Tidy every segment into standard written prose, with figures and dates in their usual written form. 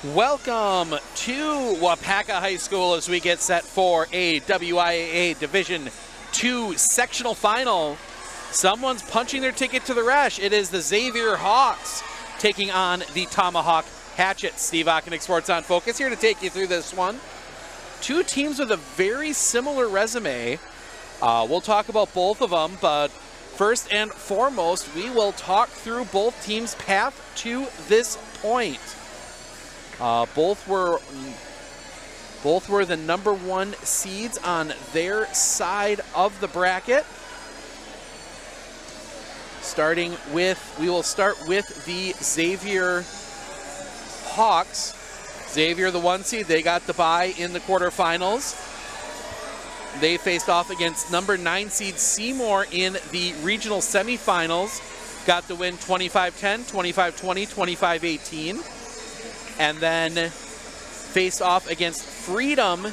Welcome to Wapaka High School as we get set for a WIAA Division II sectional final. Someone's punching their ticket to the rush. It is the Xavier Hawks taking on the Tomahawk Hatchets. Steve Ockenick, Sports on Focus, here to take you through this one. Two teams with a very similar resume. We'll talk about both of them, but first and foremost, we will talk through both teams' path to this point. Both were the number one seeds on their side of the bracket. We will start with the Xavier Hawks. Xavier, the one seed, they got the bye in the quarterfinals. They faced off against number 9 seed Seymour in the regional semifinals. Got the win 25-10, 25-20, 25-18. And then faced off against Freedom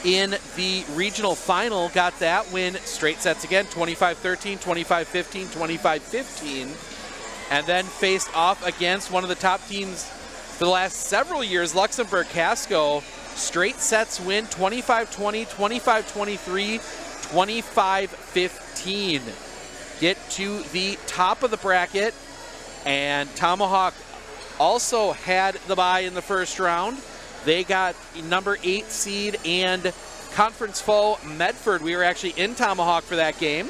in the regional final. Got that win straight sets again, 25-13, 25-15, 25-15. And then faced off against one of the top teams for the last several years, Luxembourg Casco. Straight sets win, 25-20, 25-23, 25-15. Get to the top of the bracket, and Tomahawk also had the bye in the first round. They got number 8 seed and conference foe Medford. We were actually in Tomahawk for that game.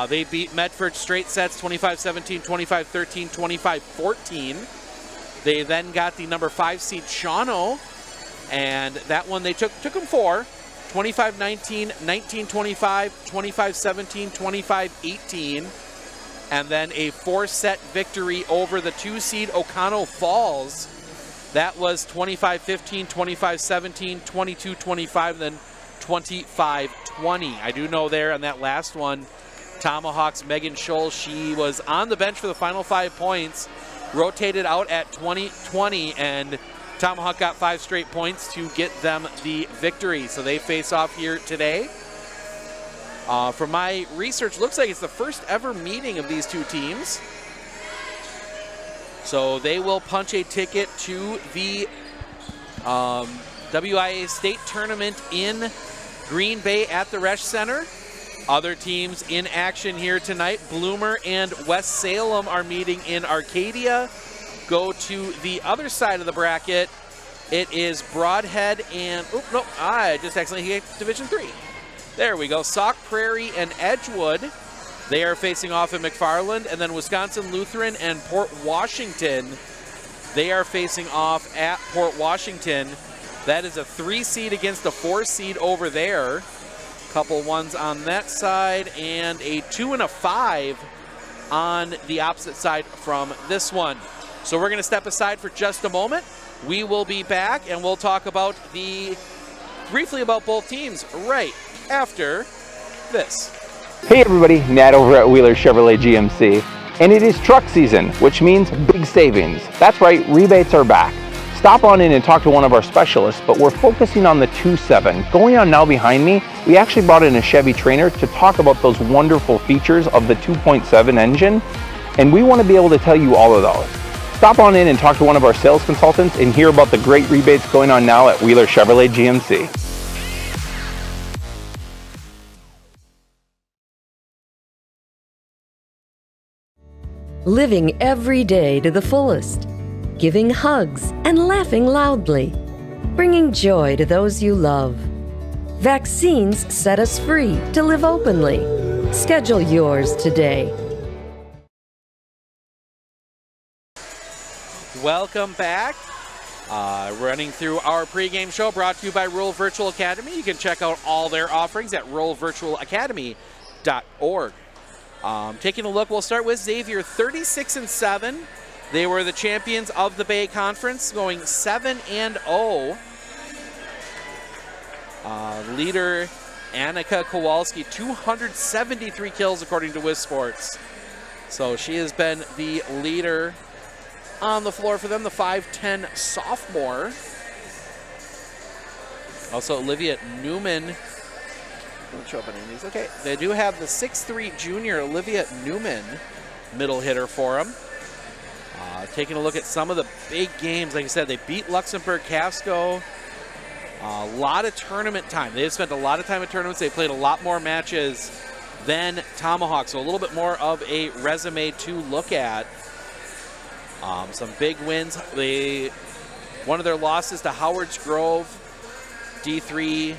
They beat Medford straight sets, 25-17, 25-13, 25-14. They then got the number 5 seed Shawano, and that one they took them 4. 25-19, 19-25, 25-17, 25-18. And then a 4-set victory over the 2 seed Oconto Falls. That was 25-15, 25-17, 22-25, then 25-20. I do know there on that last one, Tomahawk's Megan Scholl, she was on the bench for the final 5 points, rotated out at 20-20, and Tomahawk got 5 straight points to get them the victory. So they face off here today. From my research, looks like it's the first ever meeting of these two teams. So they will punch a ticket to the WIAA State Tournament in Green Bay at the Resch Center. Other teams in action here tonight. Bloomer and West Salem are meeting in Arcadia. Go to the other side of the bracket. It is Broadhead and, I just accidentally hit Division III. There we go. Sauk Prairie and Edgewood. They are facing off in McFarland. And then Wisconsin Lutheran and Port Washington. They are facing off at Port Washington. That is a 3 seed against a 4 seed over there. Couple ones on that side, and a 2 and a 5 on the opposite side from this one. So we're going to step aside for just a moment. We will be back, and we'll talk about briefly about both teams right after this. Hey everybody, Nat over at Wheeler Chevrolet GMC, and it is truck season, which means big savings. That's right, rebates are back. Stop on in and talk to one of our specialists, but we're focusing on the 2.7. Going on now behind me, we actually brought in a Chevy trainer to talk about those wonderful features of the 2.7 engine, and we want to be able to tell you all of those. Stop on in and talk to one of our sales consultants and hear about the great rebates going on now at Wheeler Chevrolet GMC. Living every day to the fullest. Giving hugs and laughing loudly. Bringing joy to those you love. Vaccines set us free to live openly. Schedule yours today. Welcome back. Running through our pregame show brought to you by Rural Virtual Academy. You can check out all their offerings at ruralvirtualacademy.org. Taking a look, we'll start with Xavier, 36-7. They were the champions of the Bay Conference, going 7-0. Leader Annika Kowalski, 273 kills according to Wiz Sports. So she has been the leader on the floor for them, the 5'10 sophomore. Also Olivia Newman. Okay, they do have the 6'3 junior Olivia Newman, middle hitter for them. Taking a look at some of the big games, like I said, they beat Luxembourg Casco. A lot of tournament time. They've spent a lot of time at tournaments. They played a lot more matches than Tomahawk, so a little bit more of a resume to look at. Some big wins. One of their losses to Howard's Grove, D3.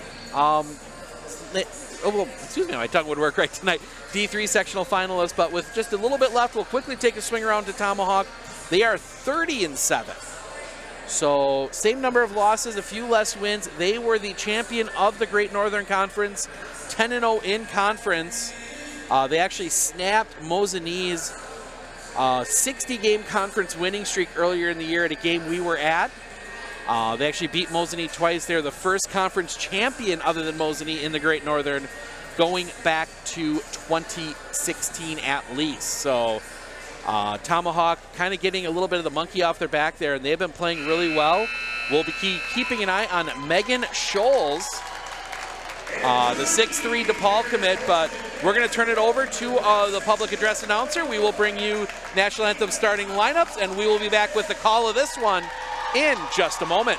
Excuse me, my tongue would work right tonight. D3 sectional finalists, but with just a little bit left, we'll quickly take a swing around to Tomahawk. They are 30-7. So same number of losses, a few less wins. They were the champion of the Great Northern Conference, 10-0 in conference. They actually snapped Mosinee 60-game conference winning streak earlier in the year at a game we were at. They actually beat Mosinee twice. They're the first conference champion other than Mosinee in the Great Northern going back to 2016 at least. So Tomahawk kind of getting a little bit of the monkey off their back there, and they've been playing really well. We'll be keeping an eye on Megan Scholes, the 6'3" DePaul commit, but we're going to turn it over to the public address announcer. We will bring you National Anthem starting lineups, and we will be back with the call of this one in just a moment.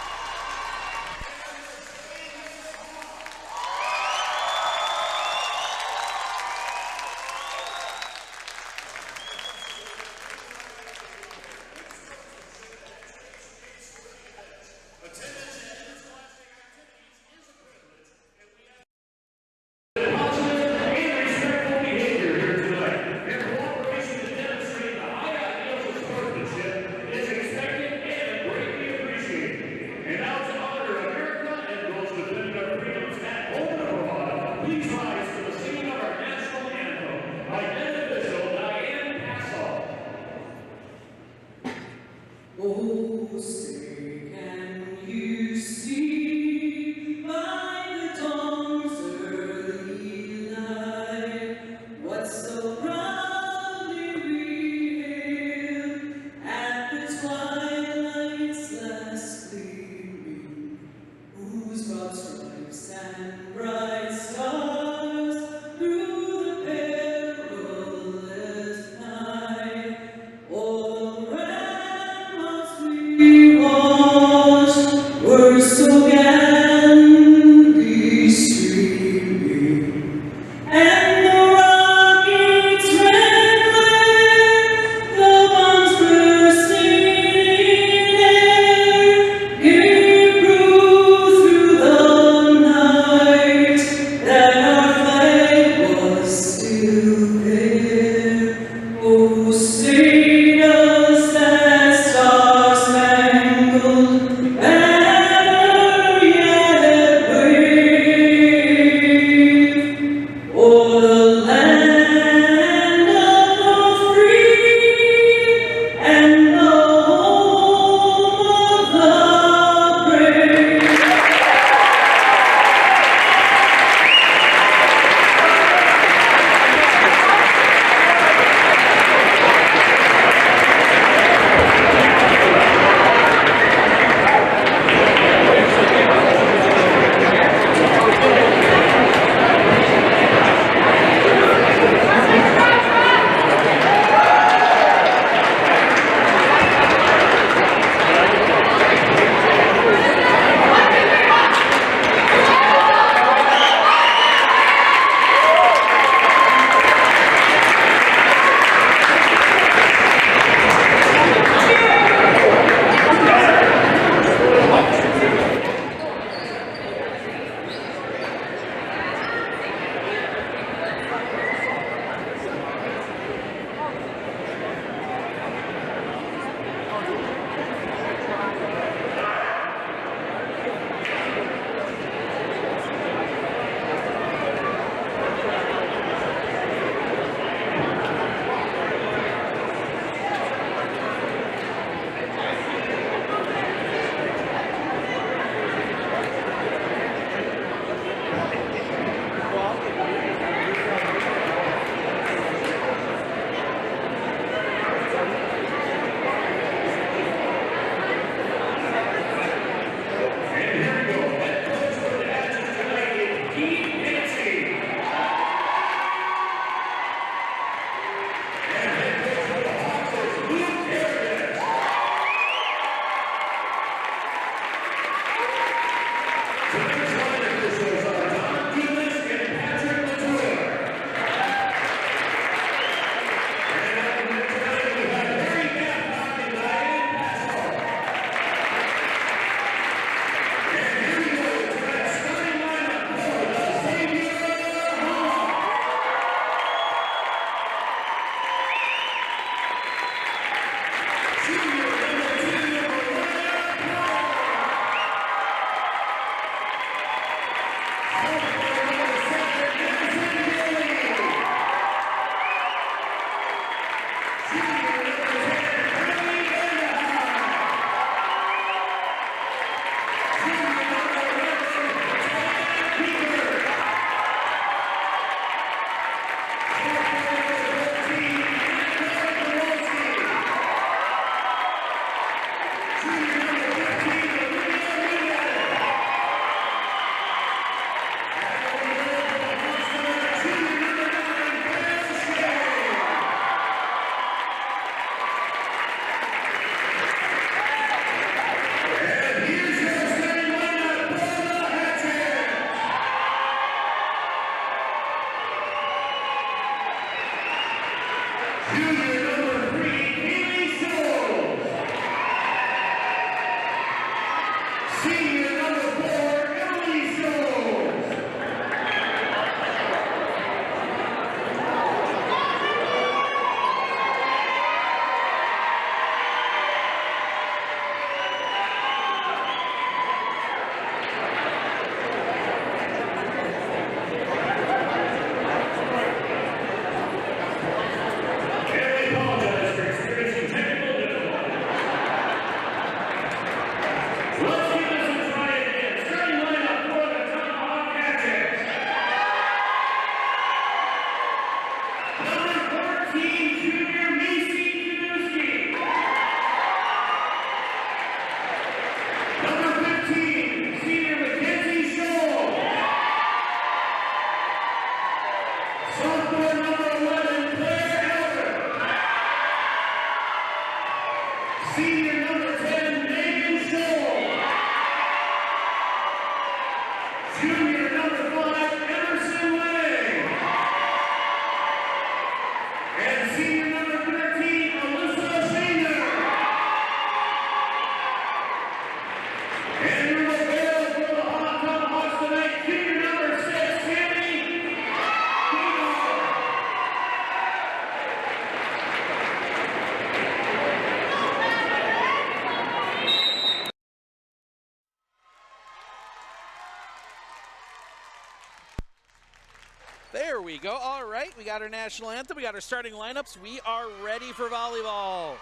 There we go. All right, we got our national anthem. We got our starting lineups. We are ready for volleyball.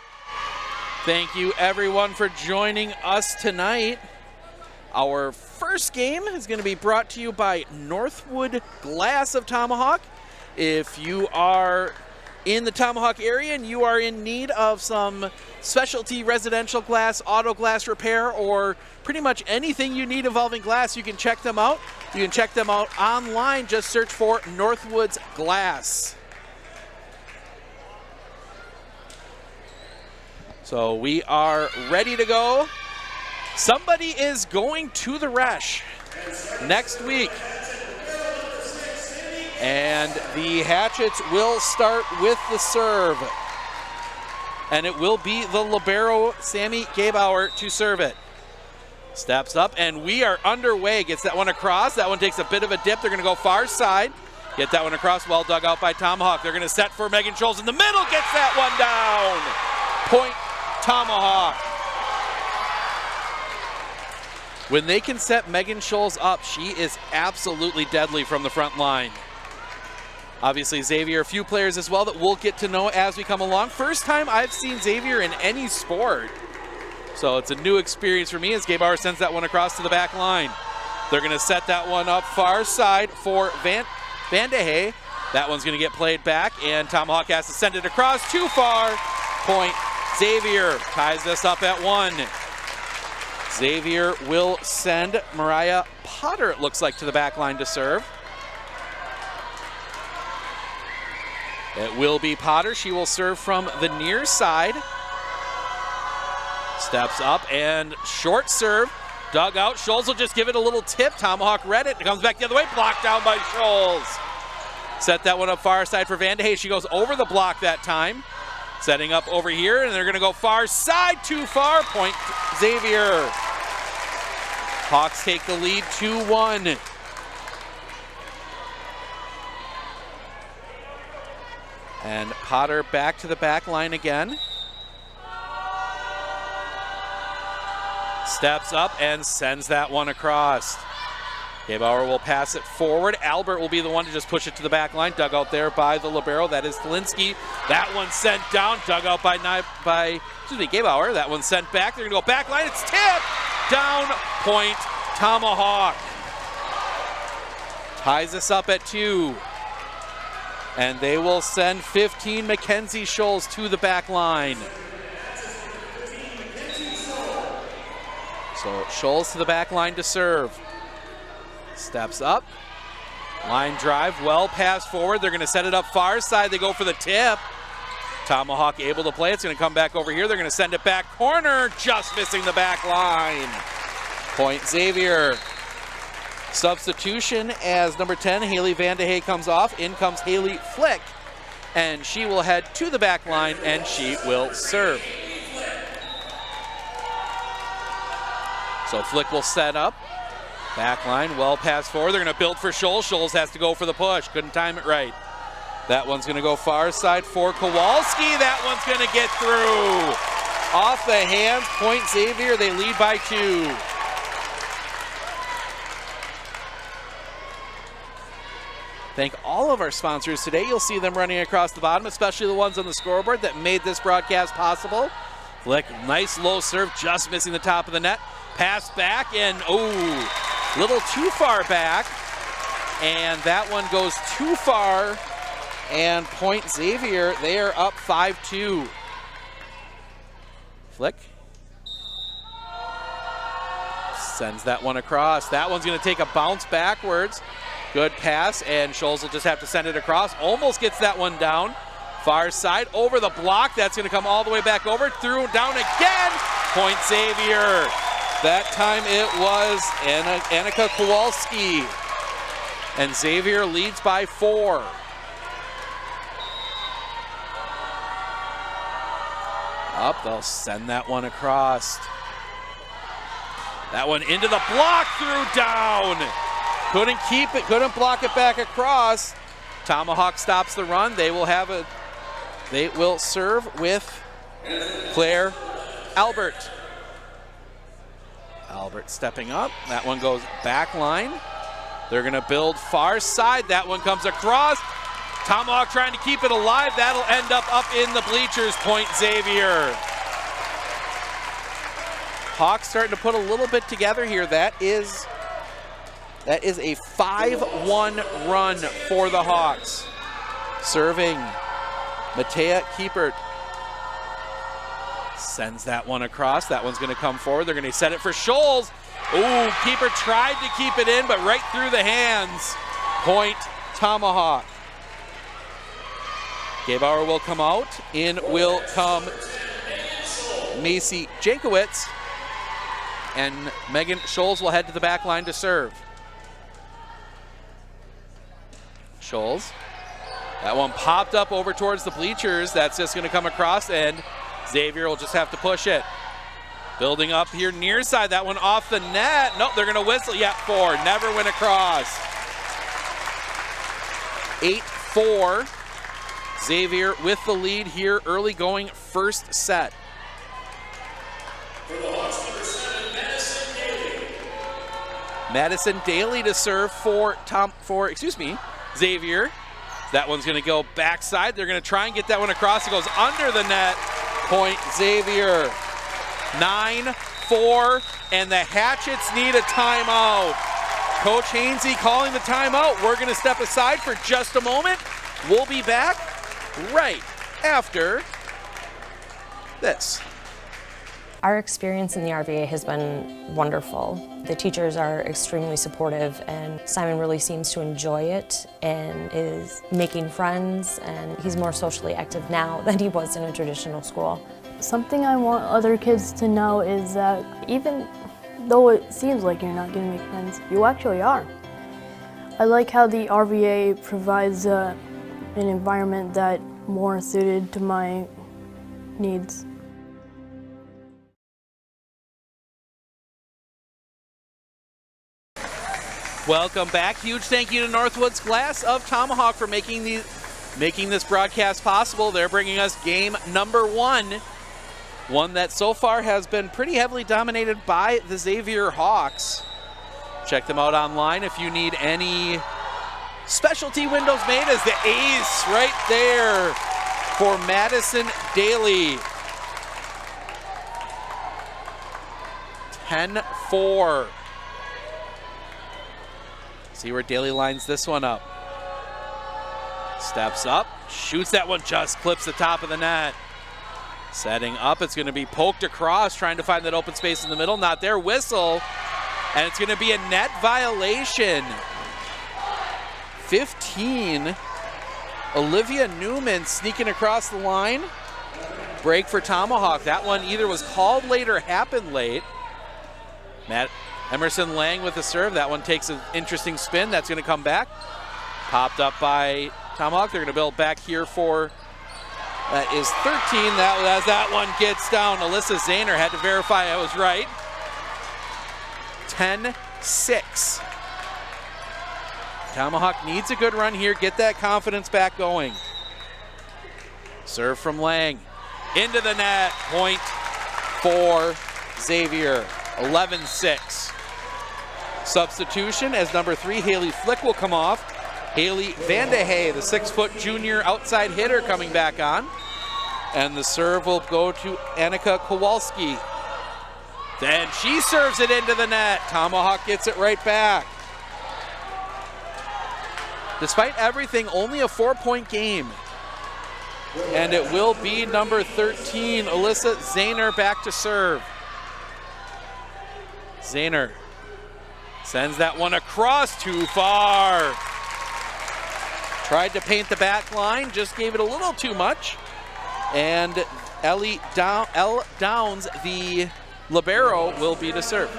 Thank you, everyone, for joining us tonight. Our first game is going to be brought to you by Northwood Glass of Tomahawk. If you are in the Tomahawk area and you are in need of some specialty residential glass, auto glass repair, or pretty much anything you need involving glass, you can check them out. You can check them out online. Just search for Northwood's Glass. So we are ready to go. Somebody is going to the Resch next week. And the Hatchets will start with the serve. And it will be the libero, Sammy Gabauer, to serve it. Steps up, and we are underway. Gets that one across. That one takes a bit of a dip. They're going to go far side. Get that one across. Well dug out by Tomahawk. They're going to set for Megan Scholes in the middle. Gets that one down. Point Tomahawk. When they can set Megan Scholes up, she is absolutely deadly from the front line. Obviously, Xavier, a few players as well that we'll get to know as we come along. First time I've seen Xavier in any sport. So it's a new experience for me as Gabauer sends that one across to the back line. They're going to set that one up far side for Van de Hey. That one's going to get played back, and Tomahawk has to send it across too far. Point Xavier ties this up at 1. Xavier will send Mariah Potter, it looks like, to the back line to serve. It will be Potter. She will serve from the near side. Steps up and short serve. Dug out. Scholes will just give it a little tip. Tomahawk read it. It comes back the other way. Blocked down by Scholes. Set that one up far side for Van de Hey. She goes over the block that time. Setting up over here, and they're going to go far side. Too far. Point Xavier. Hawks take the lead 2-1. And Potter back to the back line again. Steps up and sends that one across. Gebauer will pass it forward. Albert will be the one to just push it to the back line. Dug out there by the libero. That is Talinsky. That one sent down. Dug out by Gebauer. That one sent back. They're going to go back line. It's tipped. Down point, Tomahawk. Ties us up at 2. And they will send 15 Mackenzie Scholes to the back line. So Scholes to the back line to serve. Steps up. Line drive, well passed forward. They're going to set it up far side. They go for the tip. Tomahawk able to play. It's going to come back over here. They're going to send it back corner. Just missing the back line. Point Xavier. Substitution as number 10, Haley Vandehey, comes off. In comes Haley Flick. And she will head to the back line and she will serve. So Flick will set up. Back line, well passed forward. They're going to build for Scholes. Scholes has to go for the push. Couldn't time it right. That one's going to go far side for Kowalski. That one's going to get through. Off the hands, point Xavier. They lead by 2. Thank all of our sponsors today. You'll see them running across the bottom, especially the ones on the scoreboard that made this broadcast possible. Flick, nice low serve, just missing the top of the net. Pass back and, little too far back. And that one goes too far. And point Xavier, they are up 5-2. Flick sends that one across. That one's going to take a bounce backwards. Good pass, and Scholes will just have to send it across. Almost gets that one down. Far side, over the block. That's going to come all the way back over. Through, down again. Point Xavier. That time it was Annika Kowalski. And Xavier leads by 4. Up, they'll send that one across. That one into the block, through, down. Couldn't keep it, couldn't block it back across. Tomahawk stops the run. They will serve with Claire Albert. Albert stepping up. That one goes back line. They're going to build far side. That one comes across. Tomahawk trying to keep it alive. That'll end up in the bleachers. Point Xavier. Hawks starting to put a little bit together here. That is a 5-1 run for the Hawks. Serving, Matea Kiepert sends that one across. That one's going to come forward. They're going to set it for Scholes. Ooh, Kiepert tried to keep it in, but right through the hands. Point Tomahawk. Gebauer will come out. In will come Macy Jankowitz. And Megan Scholes will head to the back line to serve. Scholes. That one popped up over towards the bleachers. That's just going to come across, and Xavier will just have to push it. Building up here near side. That one off the net. Nope, they're going to whistle. Yeah, 4. Never went across. 8-4. Xavier with the lead here early going first set. For the Hawks, number 7, Madison Daly. Madison Daly to serve for Xavier. That one's going to go backside. They're going to try and get that one across. It goes under the net. Point Xavier. 9-4, and the Hatchets need a timeout. Coach Hainsey calling the timeout. We're going to step aside for just a moment. We'll be back right after this. Our experience in the RVA has been wonderful. The teachers are extremely supportive, and Simon really seems to enjoy it and is making friends, and he's more socially active now than he was in a traditional school. Something I want other kids to know is that even though it seems like you're not going to make friends, you actually are. I like how the RVA provides an environment that more suited to my needs. Welcome back. Huge thank you to Northwoods Glass of Tomahawk for making this broadcast possible. They're bringing us game number 1. One that so far has been pretty heavily dominated by the Xavier Hawks. Check them out online if you need any specialty windows made, as the ace right there for Madison Daly. 10-4. See where Daly lines this one up. Steps up, shoots that one, just clips the top of the net. Setting up, it's going to be poked across, trying to find that open space in the middle. Not there, whistle, and it's going to be a net violation. 15. Olivia Newman sneaking across the line. Break for Tomahawk. That one either was called late or happened late. Emerson Lang with the serve. That one takes an interesting spin. That's going to come back. Popped up by Tomahawk. They're going to build back here for, that is 13. As that one gets down, Alyssa Zahner had to verify I was right. 10-6. Tomahawk needs a good run here. Get that confidence back going. Serve from Lang. Into the net. Point for Xavier. 11-6. Substitution as number 3, Haley Flick, will come off. Haley Vandehey, the 6-foot junior outside hitter, coming back on. And the serve will go to Annika Kowalski. Then she serves it into the net. Tomahawk gets it right back. Despite everything, only a 4-point game. And it will be number 13, Alyssa Zahner, back to serve. Zahner sends that one across, too far. Tried to paint the back line, just gave it a little too much. And Elle Downs, the libero, will be to serve.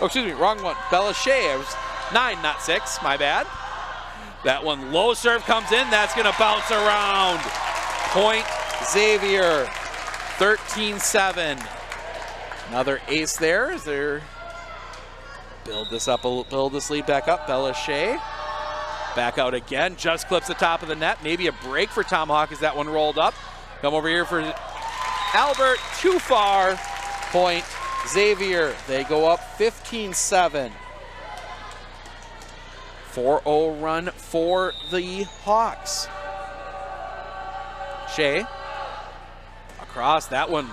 Oh, excuse me, wrong one. Bella Shea. I was 9, not 6, my bad. That one, low serve comes in. That's going to bounce around. Point Xavier, 13-7. Another ace there as they're build this lead back up. Bella Shea back out again, just clips the top of the net. Maybe a break for Tomahawk as that one rolled up. Come over here for Albert, too far. Point Xavier. They go up 15-7. 4-0 run for the Hawks. Shea across, that one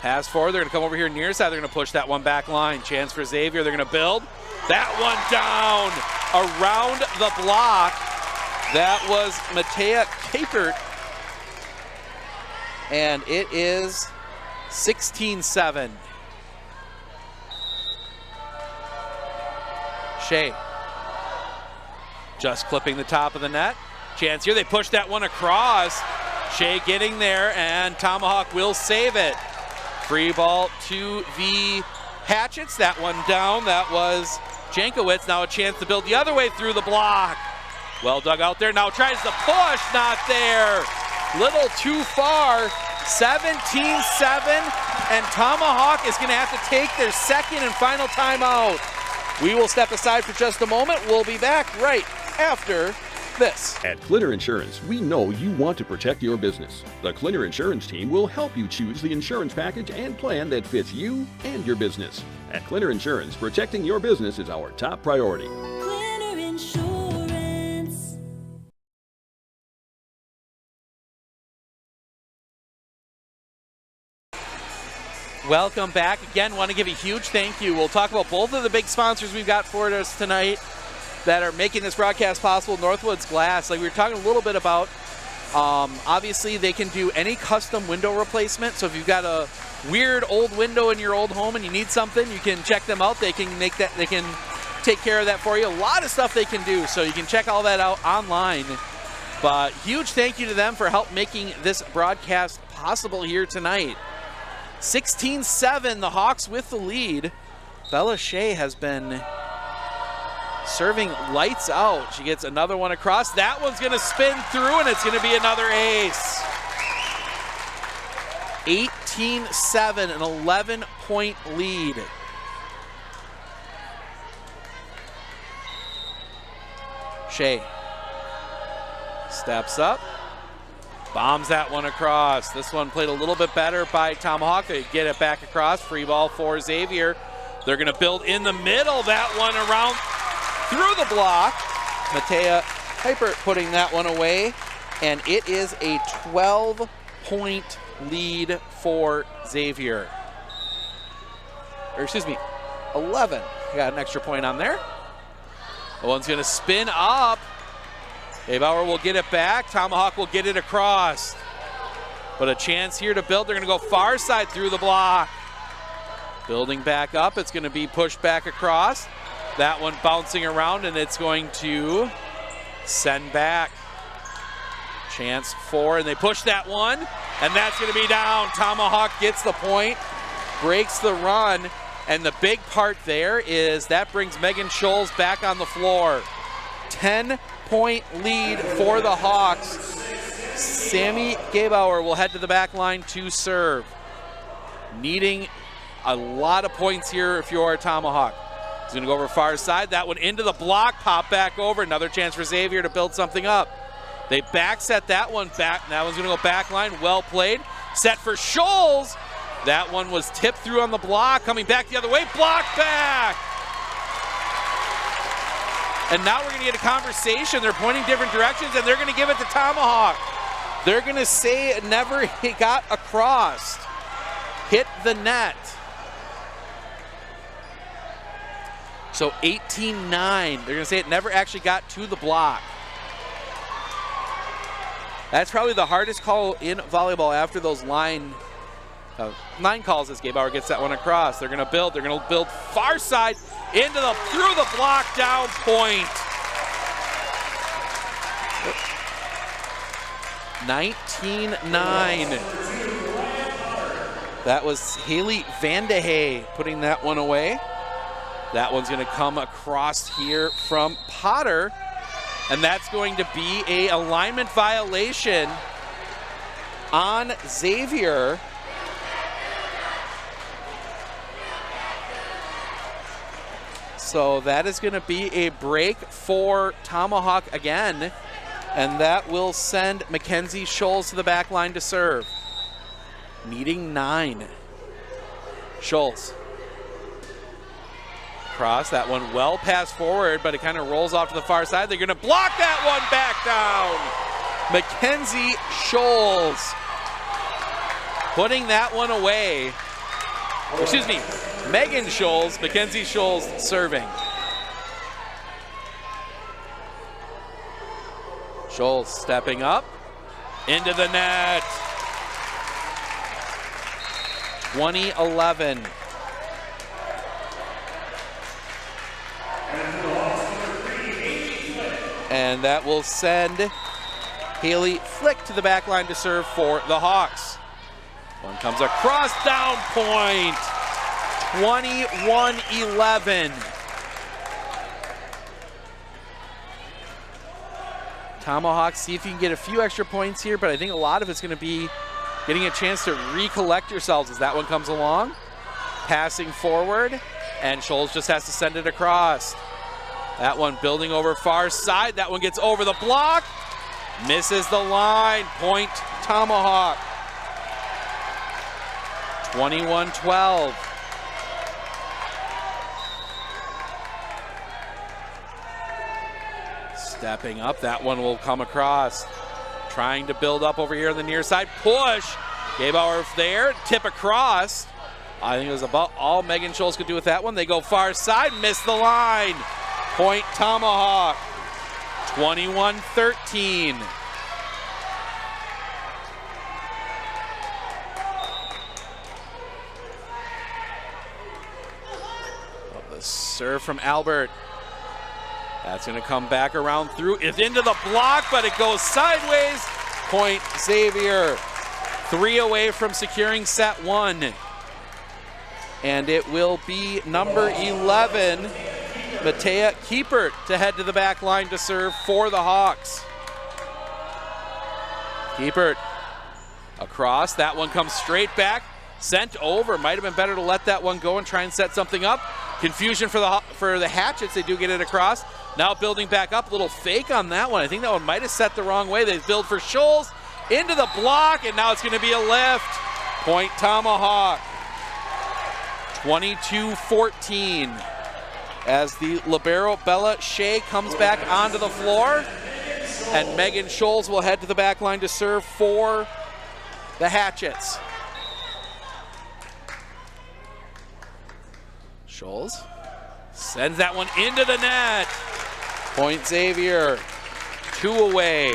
pass forward. They're going to come over here near side. They're going to push that one back line. Chance for Xavier. They're going to build. That one down around the block. That was Matea Capert. And it is 16-7. Shea just clipping the top of the net. Chance here. They push that one across. Shea getting there, and Tomahawk will save it. Free ball to the Hatchets. That one down. That was Jankowitz. Now a chance to build the other way through the block. Well dug out there. Now tries to push. Not there. Little too far. 17-7. And Tomahawk is going to have to take their second and final timeout. We will step aside for just a moment. We'll be back right after this. At Clinner Insurance, we know you want to protect your business. The Clinner Insurance team will help you choose the insurance package and plan that fits you and your business. At Clinner Insurance, protecting your business is our top priority. Clinner Insurance. Welcome back. Again, want to give a huge thank you. We'll talk about both of the big sponsors we've got for us tonight that are making this broadcast possible. Northwoods Glass, like we were talking a little bit about, obviously they can do any custom window replacement. So if you've got a weird old window in your old home and you need something, you can check them out. They can make that, they can take care of that for you. A lot of stuff they can do, so you can check all that out online. But huge thank you to them for help making this broadcast possible here tonight. 16-7, the Hawks with the lead. Bella Shea has been serving lights out. She gets another one across. That one's going to spin through, and it's going to be another ace. 18-7, an 11-point lead. Shea steps up, bombs that one across. This one played a little bit better by Tomahawk. They get it back across. Free ball for Xavier. They're going to build in the middle. That one around through the block. Matea Kuipert putting that one away. And it is a 12-point lead for Xavier. Or excuse me, 11. Got an extra point on there. The one's going to spin up. Gebauer will get it back. Tomahawk will get it across. But a chance here to build. They're going to go far side through the block. Building back up. It's going to be pushed back across. That one bouncing around, and it's going to send back. Chance for, and they push that one, and that's going to be down. Tomahawk gets the point, breaks the run, and the big part there is that brings Megan Scholes back on the floor. 10-point lead for the Hawks. Sammy Gebauer will head to the back line to serve. Needing a lot of points here if you are Tomahawk. He's going to go over far side. That one into the block, pop back over. Another chance for Xavier to build something up. They back set that one back. That one's going to go back line. Well played. Set for Scholes. That one was tipped through on the block. Coming back the other way. Block back. And now we're going to get a conversation. They're pointing different directions, and they're going to give it to Tomahawk. They're going to say it never got across. Hit the net. So 18-9. They're going to say it never actually got to the block. That's probably the hardest call in volleyball after those line calls as Gebauer gets that one across. They're going to build. They're going to build far side into the through the block, down point. 19-9. That was Haley Vandehey putting that one away. That one's going to come across here from Potter, and that's going to be a alignment violation on Xavier. So that is going to be a break for Tomahawk again, and that will send Mackenzie Scholes to the back line to serve. Needing 9. Scholes. Cross, that one well passed forward, but it kind of rolls off to the far side. They're going to block that one back down. Mackenzie Scholes putting that one away. Excuse me, Megan Scholes, Mackenzie Scholes serving. Scholes stepping up into the net. 20-11. And that will send Haley Flick to the back line to serve for the Hawks. One comes across, down point. 21-11. Tomahawk, see if you can get a few extra points here, but I think a lot of it's going to be getting a chance to recollect yourselves as that one comes along. Passing forward, and Scholes just has to send it across. That one building over far side. That one gets over the block. Misses the line. Point Tomahawk. 21-12. Stepping up. That one will come across. Trying to build up over here on the near side. Push. Gebauer there. Tip across. I think it was about all Megan Scholes could do with that one. They go far side. Miss the line. Point Tomahawk. 21-13. The serve from Albert. That's going to come back around through. It's into the block, but it goes sideways. Point Xavier. 3 away from securing set 1. And it will be number 11, Matea Kuipert, to head to the back line to serve for the Hawks. Kuipert across. That one comes straight back. Sent over. Might have been better to let that one go and try and set something up. Confusion for the Hatchets. They do get it across. Now building back up. Little fake on that one. I think that one might have set the wrong way. They build for Scholes. Into the block, and now it's going to be a lift. Point Tomahawk. 22-14 as the libero Bella Shea comes back onto the floor, and Megan Scholes will head to the back line to serve for the Hatchets. Scholes sends that one into the net. Point Xavier, 2 away.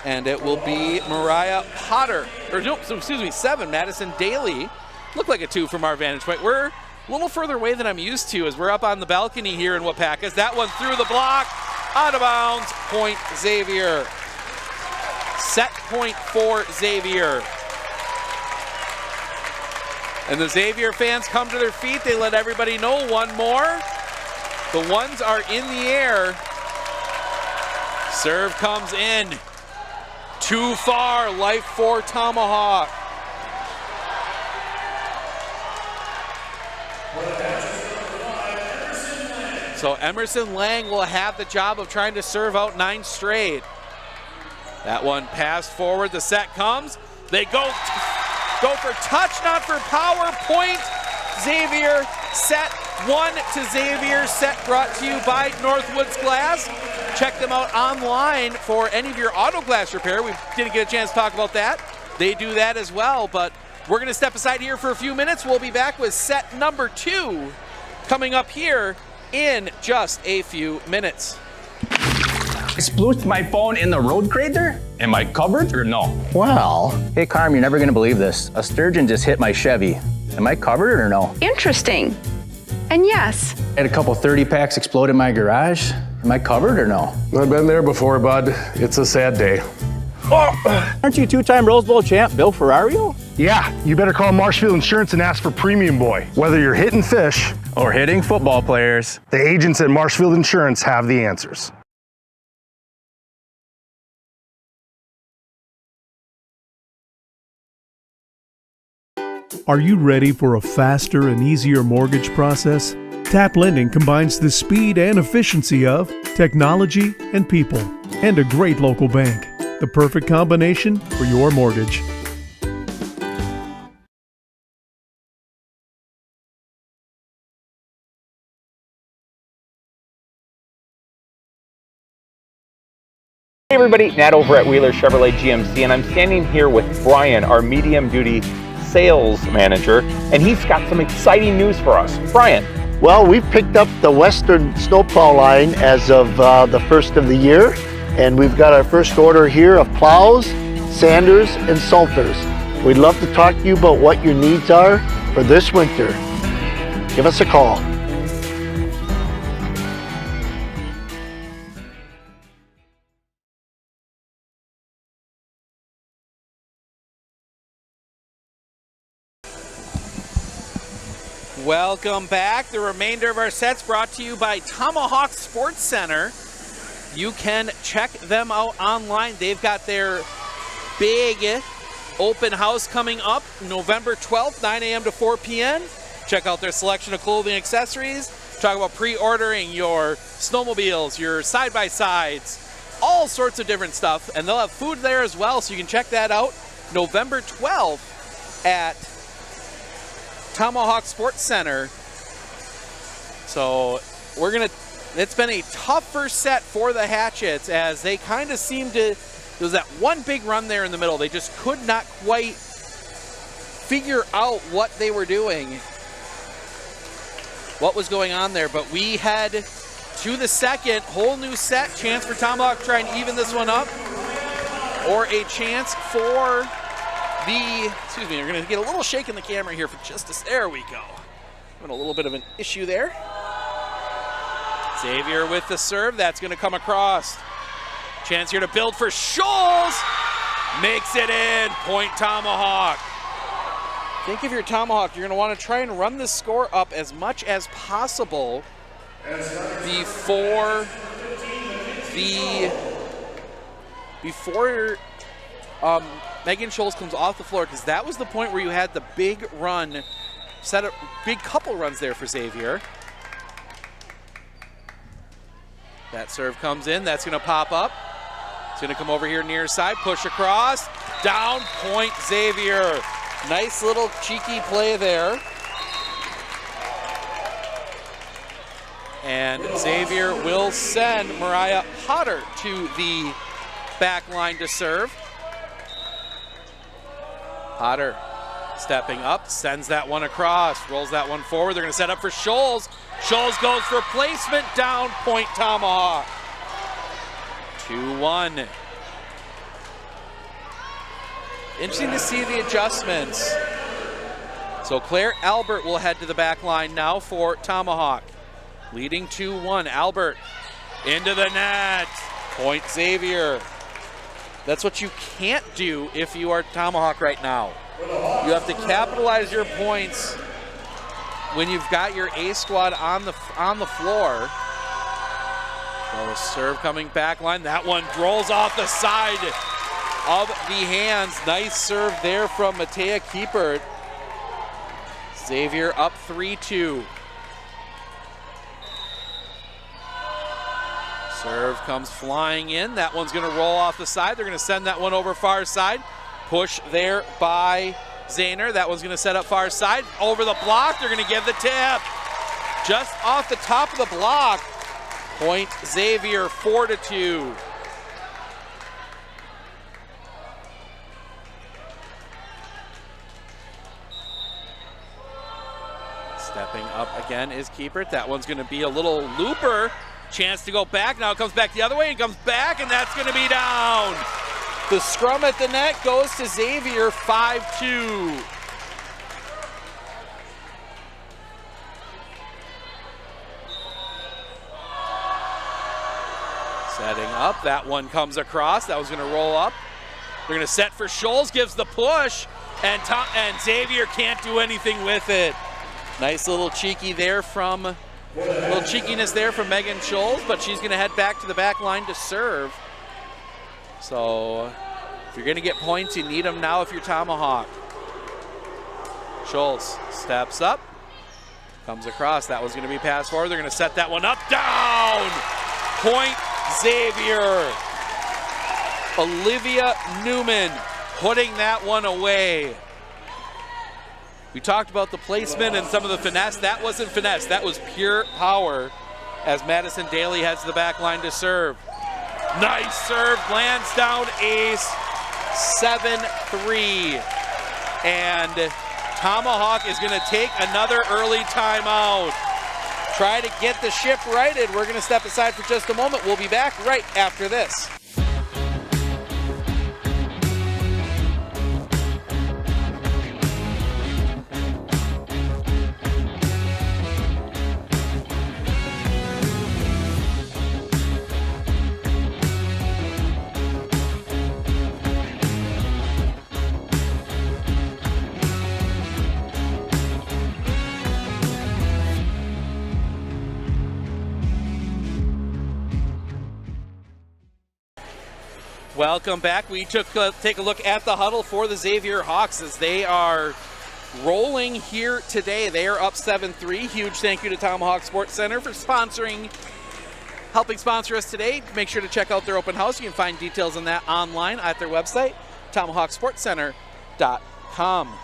And it will be Mariah Potter, or no, excuse me, 7, Madison Daly. Looked like a 2 from our vantage point. We're a little further away than I'm used to as we're up on the balcony here in Wapaka. That one through the block, out of bounds, point Xavier. Set point for Xavier. And the Xavier fans come to their feet. They let everybody know one more. The ones are in the air. Serve comes in. Too far, life for Tomahawk. So Emerson Lang will have the job of trying to serve out 9 straight. That one passed forward, the set comes. They go for touch, not for power. Point Xavier, set 1 to Xavier. Set brought to you by Northwoods Glass. Check them out online for any of your auto glass repair. We didn't get a chance to talk about that. They do that as well, but we're gonna step aside here for a few minutes. We'll be back with set number 2 coming up here in just a few minutes. I splooshed my phone in the road crater? Am I covered or no? Well, hey Carm, you're never gonna believe this. A sturgeon just hit my Chevy. Am I covered or no? Interesting. And yes. I had a couple 30 packs explode in my garage. Am I covered or no? I've been there before, bud. It's a sad day. Oh, aren't you 2-time Rose Bowl champ Bill Ferrario? Yeah, you better call Marshfield Insurance and ask for Premium Boy. Whether you're hitting fish or hitting football players, the agents at Marshfield Insurance have the answers. Are you ready for a faster and easier mortgage process? Tap Lending combines the speed and efficiency of technology and people, and a great local bank. The perfect combination for your mortgage. Hey everybody, Nat over at Wheeler Chevrolet GMC, and I'm standing here with Brian, our medium-duty sales manager, and he's got some exciting news for us. Brian. Well, we've picked up the Western snowplow line as of the first of the year, and we've got our first order here of plows, sanders, and salters. We'd love to talk to you about what your needs are for this winter. Give us a call. Welcome back. The remainder of our sets brought to you by Tomahawk Sports Center. You can check them out online. They've got their big open house coming up November 12th, 9 a.m. to 4 p.m. Check out their selection of clothing and accessories. Talk about pre-ordering your snowmobiles, your side-by-sides, all sorts of different stuff. And they'll have food there as well, so you can check that out November 12th at Tomahawk Sports Center. So it's been a tough first set for the Hatchets as they kind of seemed to, there was that one big run there in the middle. They just could not quite figure out what they were doing, what was going on there. But we head to the second, whole new set, chance for Tomahawk to try and even this one up, or a chance for excuse me, we're going to get a little shake in the camera here for just a, there we go. Having a little bit of an issue there. Xavier with the serve, that's going to come across. Chance here to build for Scholes. Makes it in, point Tomahawk. Think if you're Tomahawk, you're going to want to try and run this score up as much as possible before Megan Scholes comes off the floor, because that was the point where you had the big run, set up big couple runs there for Xavier. That serve comes in, that's going to pop up. going to come over here near side, push across, down, point Xavier. Nice little cheeky play there. And Xavier will send Mariah Potter to the back line to serve. Potter stepping up, sends that one across, rolls that one forward. They're going to set up for Scholes. Scholes goes for placement, down, point Tomahawk. 2-1. Interesting to see the adjustments. So Claire Albert will head to the back line now for Tomahawk. Leading 2-1. Albert into the net. Point Xavier. That's what you can't do if you are Tomahawk right now. You have to capitalize your points when you've got your A squad on the floor. So the serve coming back line. That one rolls off the side of the hands. Nice serve there from Matea Kiepert. Xavier up 3-2. Serve comes flying in. That one's going to roll off the side. They're going to send that one over far side. Push there by Zahner. That one's going to set up far side. Over the block. They're going to give the tip. Just off the top of the block. Point Xavier, 4-2. Stepping up again is Kiepert. That one's going to be a little looper. Chance to go back. Now it comes back the other way and comes back, and that's going to be down. The scrum at the net goes to Xavier, 5-2. Setting up. That one comes across. That was going to roll up. They're going to set for Scholes. Gives the push, and Xavier can't do anything with it. Nice little cheeky there from. A little cheekiness there from Megan Scholes, but she's going to head back to the back line to serve. So if you're going to get points, you need them now if you're Tomahawk. Scholes steps up, comes across. That was going to be passed forward. They're going to set that one up. Down! Point Xavier. Olivia Newman putting that one away. We talked about the placement and some of the finesse. That wasn't finesse. That was pure power as Madison Daly heads to the back line to serve. Nice serve. Lands down ace. 7-3. And Tomahawk is going to take another early timeout. Try to get the ship righted. We're going to step aside for just a moment. We'll be back right after this. Welcome back. We take a look at the huddle for the Xavier Hawks as they are rolling here today. They are up 7-3. Huge thank you to Tomahawk Sports Center for helping sponsor us today. Make sure to check out their open house. You can find details on that online at their website, tomahawksportscenter.com.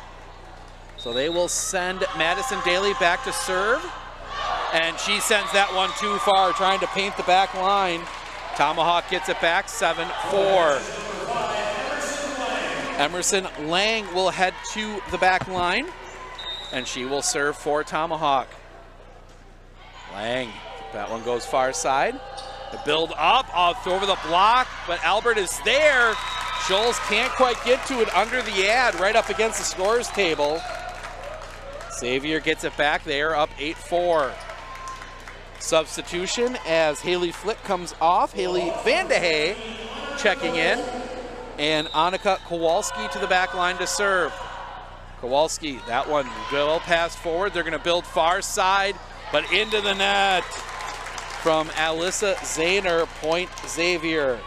So they will send Madison Daly back to serve, and she sends that one too far, trying to paint the back line. Tomahawk gets it back, 7-4. Emerson Lang will head to the back line, and she will serve for Tomahawk. Lang, that one goes far side. The build up, over the block, but Albert is there. Scholes can't quite get to it under the ad, right up against the scorer's table. Xavier gets it back. They are up 8-4. Substitution as Haley Flick comes off. Haley Vandehay checking in. And Annika Kowalski to the back line to serve. Kowalski, that one will pass forward. They're going to build far side, but into the net from Alyssa Zahner, point Xavier.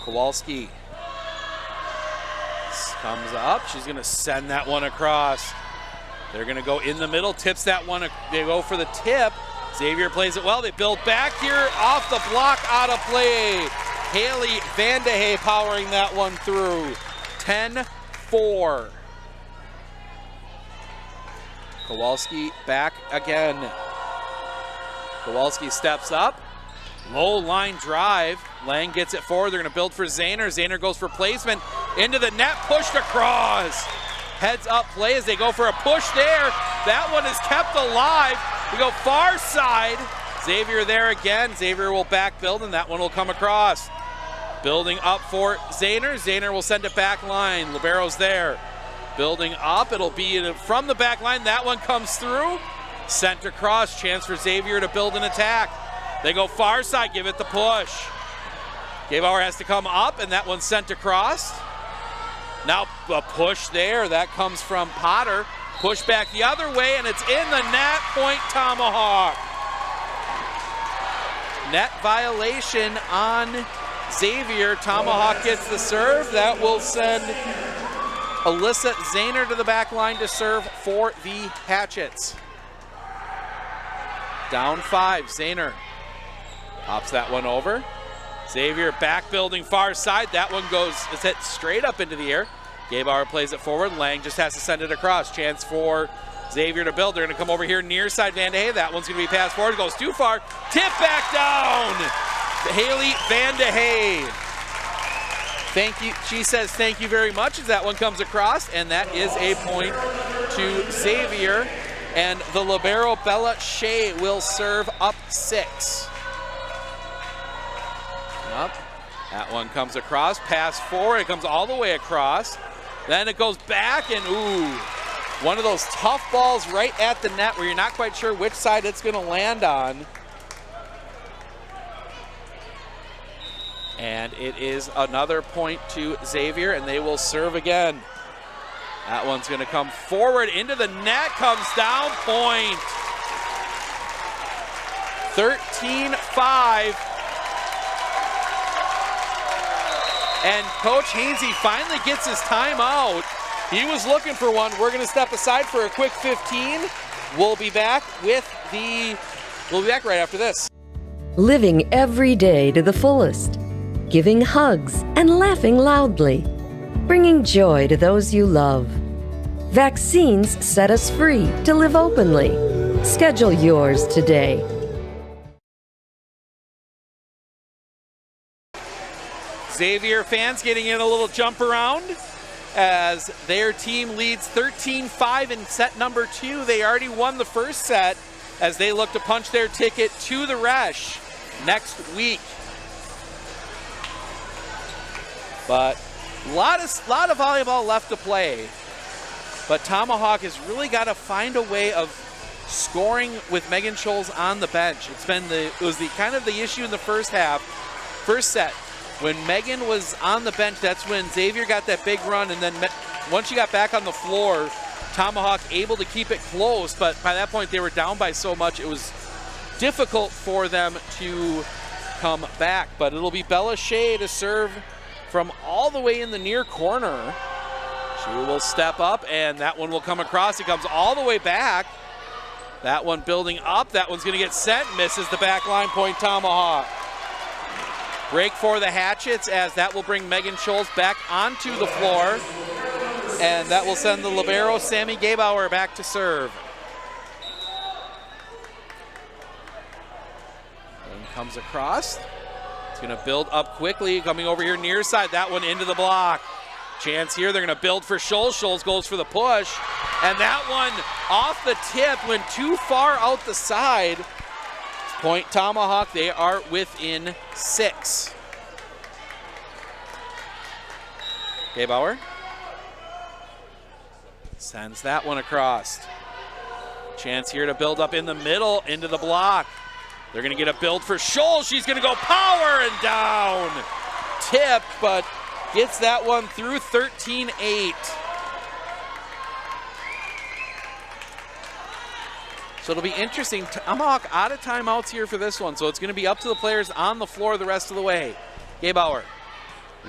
Kowalski comes up. She's going to send that one across. They're going to go in the middle, tips that one. They go for the tip. Xavier plays it well. They build back here off the block, out of play. Haley Vandehey powering that one through. 10-4. Kowalski back again. Kowalski steps up. Low line drive. Lang gets it forward. They're going to build for Zahner. Zahner goes for placement. Into the net, pushed across. Heads up play as they go for a push there. That one is kept alive. We go far side. Xavier there again. Xavier will back build, and that one will come across. Building up for Zahner. Zahner will send it back line. Libero's there. Building up. It'll be from the back line. That one comes through. Sent across. Chance for Xavier to build an attack. They go far side. Give it the push. Gebauer has to come up, and that one's sent across. Now a push there. That comes from Potter. Push back the other way, and it's in the net. Point Tomahawk. Net violation on Xavier. Tomahawk gets the serve. That will send Alyssa Zahner to the back line to serve for the Hatchets. Down 5. Zahner pops that one over. Xavier back building far side. That one it's hit straight up into the air. Gebauer plays it forward. Lang just has to send it across. Chance for Xavier to build. They're going to come over here near side Vandehey. That one's going to be passed forward. It goes too far. Tip back down. Haley Vandehey. Thank you. She says thank you very much as that one comes across. And that is a point to Xavier. And the libero Bella Shea will serve up 6. Up. That one comes across, pass forward, it comes all the way across. Then it goes back and one of those tough balls right at the net where you're not quite sure which side it's gonna land on. And it is another point to Xavier, and they will serve again. That one's gonna come forward into the net, comes down, point. 13-5. And Coach Hainsey finally gets his timeout. He was looking for one. We're going to step aside for a quick 15. We'll be back right after this. Living every day to the fullest. Giving hugs and laughing loudly. Bringing joy to those you love. Vaccines set us free to live openly. Schedule yours today. Xavier fans getting in a little jump around as their team leads 13-5 in set number 2. They already won the first set as they look to punch their ticket to the Resch next week. But a lot of volleyball left to play. But Tomahawk has really got to find a way of scoring with Megan Scholes on the bench. It was kind of the issue in the first set. When Megan was on the bench, that's when Xavier got that big run, and then once she got back on the floor, Tomahawk able to keep it close, but by that point they were down by so much it was difficult for them to come back. But it'll be Bella Shea to serve from all the way in the near corner. She will step up, and that one will come across. It comes all the way back. That one building up. That one's going to get sent. Misses the back line, point Tomahawk. Break for the Hatchets as that will bring Megan Scholes back onto the floor. And that will send the libero, Sammy Gebauer, back to serve. And comes across. It's going to build up quickly, coming over here near side. That one into the block. Chance here, they're going to build for Scholes. Scholes goes for the push. And that one off the tip went too far out the side. Point Tomahawk, they are within 6. Gebauer sends that one across. Chance here to build up in the middle, into the block. They're going to get a build for Scholes. She's going to go power and down. Tip, but gets that one through 13-8. So it'll be interesting. Tomahawk out of timeouts here for this one, so it's going to be up to the players on the floor the rest of the way. Gebauer,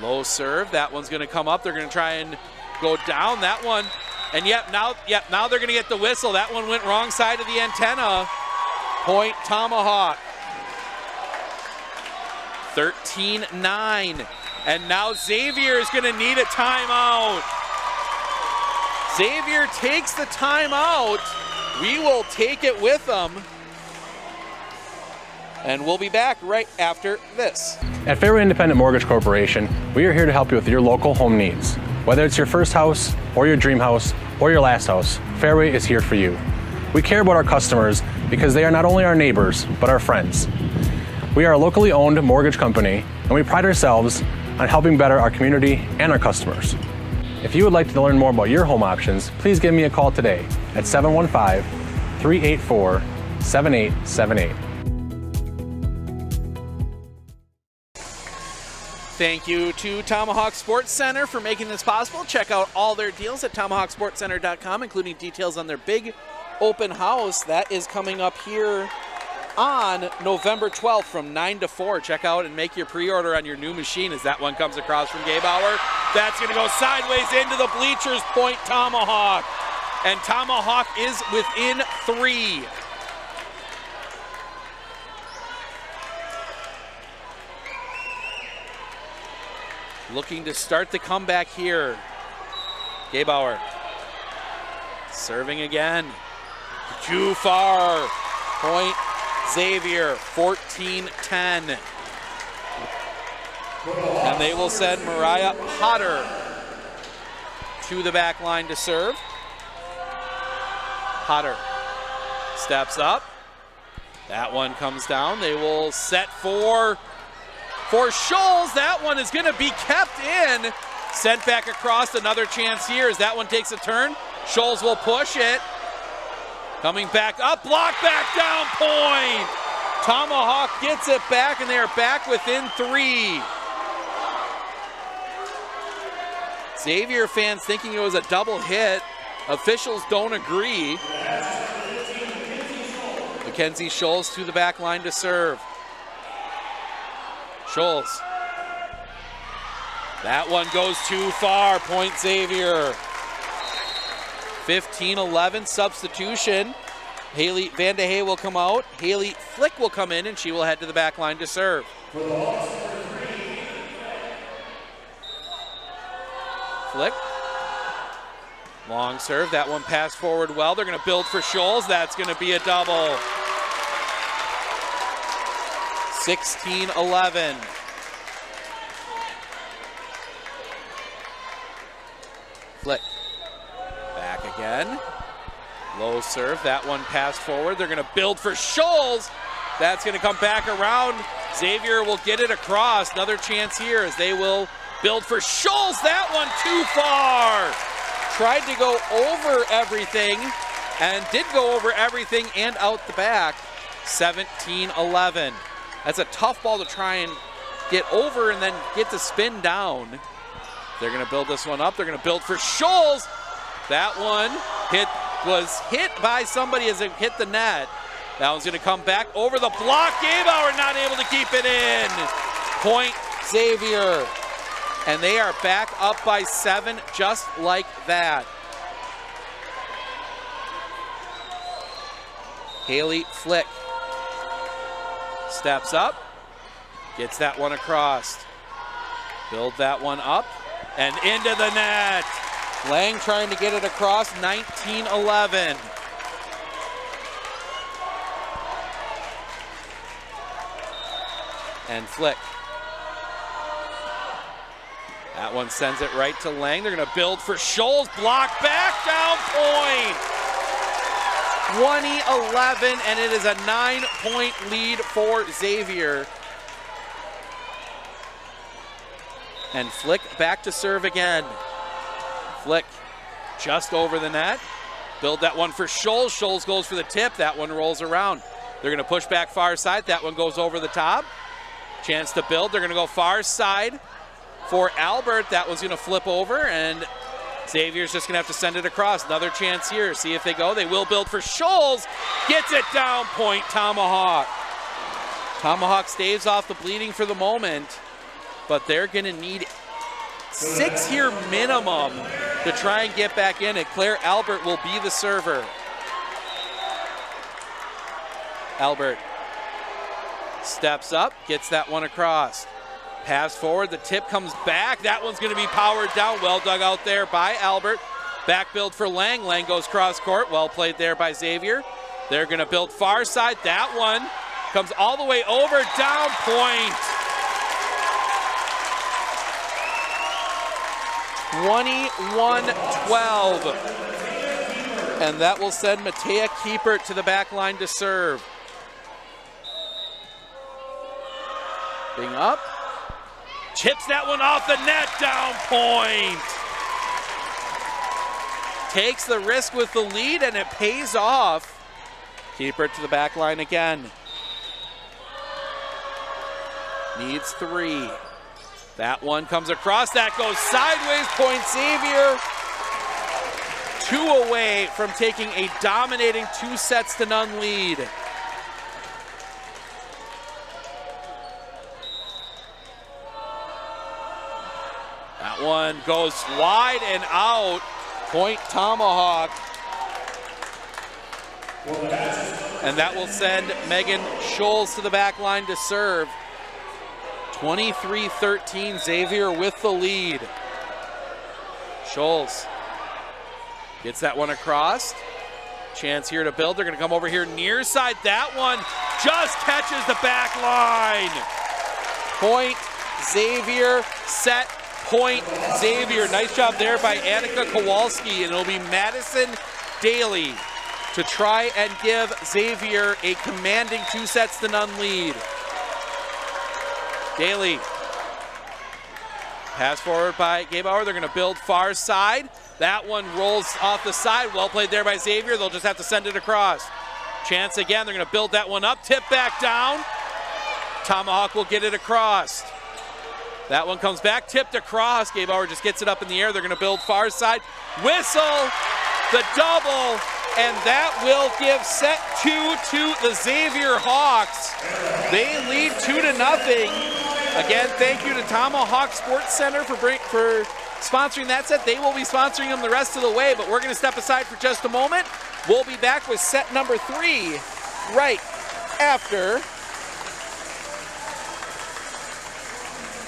low serve. That one's going to come up. They're going to try and go down that one. And now they're going to get the whistle. That one went wrong side of the antenna. Point Tomahawk. 13-9. And now Xavier is going to need a timeout. Xavier takes the timeout. We will take it with them. And we'll be back right after this. At Fairway Independent Mortgage Corporation, we are here to help you with your local home needs. Whether it's your first house, or your dream house, or your last house, Fairway is here for you. We care about our customers because they are not only our neighbors, but our friends. We are a locally owned mortgage company, and we pride ourselves on helping better our community and our customers. If you would like to learn more about your home options, please give me a call today at 715-384-7878. Thank you to Tomahawk Sports Center for making this possible. Check out all their deals at tomahawksportscenter.com, including details on their big open house that is coming up here on November 12th from 9 to 4. Check out and make your pre-order on your new machine as that one comes across from Gabauer. That's going to go sideways into the bleachers. Point Tomahawk. And Tomahawk is within 3. Looking to start the comeback here. Gabauer serving again. Too far. Point Xavier, 14-10. And they will send Mariah Potter to the back line to serve. Potter steps up. That one comes down. They will set for Scholes. That one is going to be kept in. Sent back across. Another chance here as that one takes a turn. Scholes will push it. Coming back up, block back down, point. Tomahawk gets it back, and they are back within 3. Xavier fans thinking it was a double hit. Officials don't agree. Mackenzie Scholes to the back line to serve. Scholes. That one goes too far, point Xavier. 15-11 substitution. Haley Van de Hey will come out. Haley Flick will come in, and she will head to the back line to serve. Flick. Long serve. That one passed forward well. They're going to build for Scholes. That's going to be a double. 16-11. Flick. Back again. Low serve. That one passed forward. They're going to build for Scholes. That's going to come back around. Xavier will get it across. Another chance here as they will build for Scholes. That one too far. Tried to go over everything and did go over everything and out the back. 17-11. That's a tough ball to try and get over and then get the spin down. They're going to build this one up. They're going to build for Scholes. That one was hit by somebody as it hit the net. That one's going to come back over the block. Gabauer not able to keep it in. Point Xavier. And they are back up by 7 just like that. Haley Flick steps up, gets that one across. Build that one up and into the net. Lang trying to get it across, 19-11. And Flick. That one sends it right to Lang. They're going to build for Scholes. Block back down point. 20-11, and it is a 9-point lead for Xavier. And Flick back to serve again. Flick just over the net. Build that one for Scholes. Scholes goes for the tip. That one rolls around. They're going to push back far side. That one goes over the top. Chance to build. They're going to go far side for Albert. That one's going to flip over, and Xavier's just going to have to send it across. Another chance here. See if they go. They will build for Scholes. Gets it down. Point Tomahawk. Tomahawk staves off the bleeding for the moment, but they're going to need 6 here minimum to try and get back in it. Claire Albert will be the server. Albert steps up, gets that one across. Pass forward, the tip comes back. That one's going to be powered down. Well dug out there by Albert. Back build for Lang. Lang goes cross court. Well played there by Xavier. They're going to build far side. That one comes all the way over, down point. 21-12. And that will send Matea Kiepert to the back line to serve. Being up. Chips that one off the net, down point. Takes the risk with the lead, and it pays off. Kiepert to the back line again. Needs 3. That one comes across, that goes sideways, point Xavier. 2 away from taking a dominating 2-0 lead. That one goes wide and out. Point Tomahawk. And that will send Megan Scholes to the back line to serve. 23-13, Xavier with the lead. Scholes gets that one across. Chance here to build. They're going to come over here near side. That one just catches the back line. Point Xavier, set point Xavier. Nice job there by Annika Kowalski, and it'll be Madison Daly to try and give Xavier a commanding 2-0 lead. Daly. Pass forward by Gabauer. They're going to build far side. That one rolls off the side. Well played there by Xavier. They'll just have to send it across. Chance again. They're going to build that one up. Tip back down. Tomahawk will get it across. That one comes back, tipped across. Gabauer just gets it up in the air. They're going to build far side. Whistle, the double, and that will give set 2 to the Xavier Hawks. They lead 2-0. Again, thank you to Tomahawk Sports Center for sponsoring that set. They will be sponsoring them the rest of the way, but we're going to step aside for just a moment. We'll be back with set number 3 right after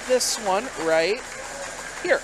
this one right here.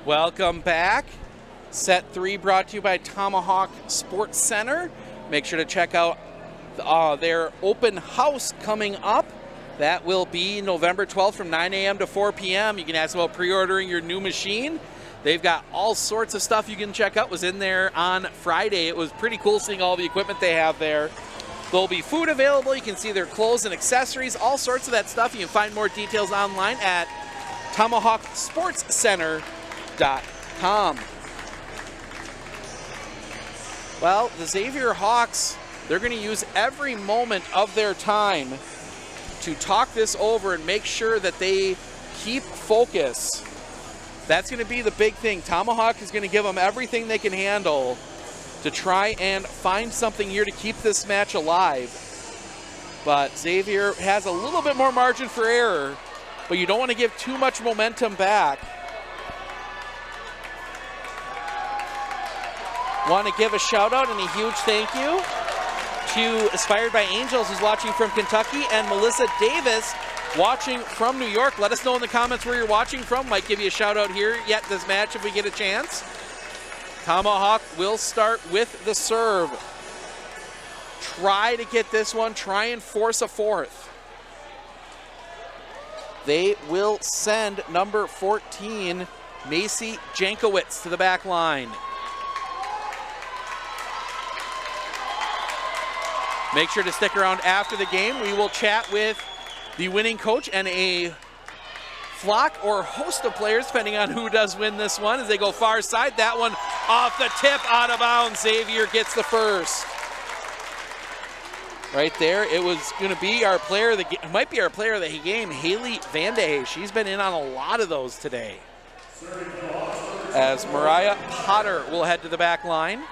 Welcome back. Set 3 brought to you by Tomahawk Sports Center. Make sure to check out their open house coming up. That will be November 12th from 9 a.m. to 4 p.m. You can ask about pre-ordering your new machine. They've got all sorts of stuff you can check out. Was in there on Friday. It was pretty cool seeing all the equipment they have there. There'll be food available. You can see their clothes and accessories, all sorts of that stuff. You can find more details online at TomahawkSportsCenter.com. Well, the Xavier Hawks, they're going to use every moment of their time to talk this over and make sure that they keep focus. That's going to be the big thing. Tomahawk is going to give them everything they can handle to try and find something here to keep this match alive. But Xavier has a little bit more margin for error, but you don't want to give too much momentum back. Want to give a shout out and a huge thank you to Aspired by Angels, who's watching from Kentucky, and Melissa Davis, watching from New York, let us know in the comments where you're watching from. Might give you a shout out here yet this match if we get a chance. Tomahawk will start with the serve. Try to get this one, try and force a fourth. They will send number 14, Macy Jankowitz, to the back line. Make sure to stick around after the game. We will chat with the winning coach and a flock or host of players, depending on who does win this one, as they go far side. That one off the tip, out of bounds. Xavier gets the first. Right there, it was going to be our player of the game. It might be our player of the game, Haley Vandehey. She's been in on a lot of those today. As Mariah Potter will head to the back line.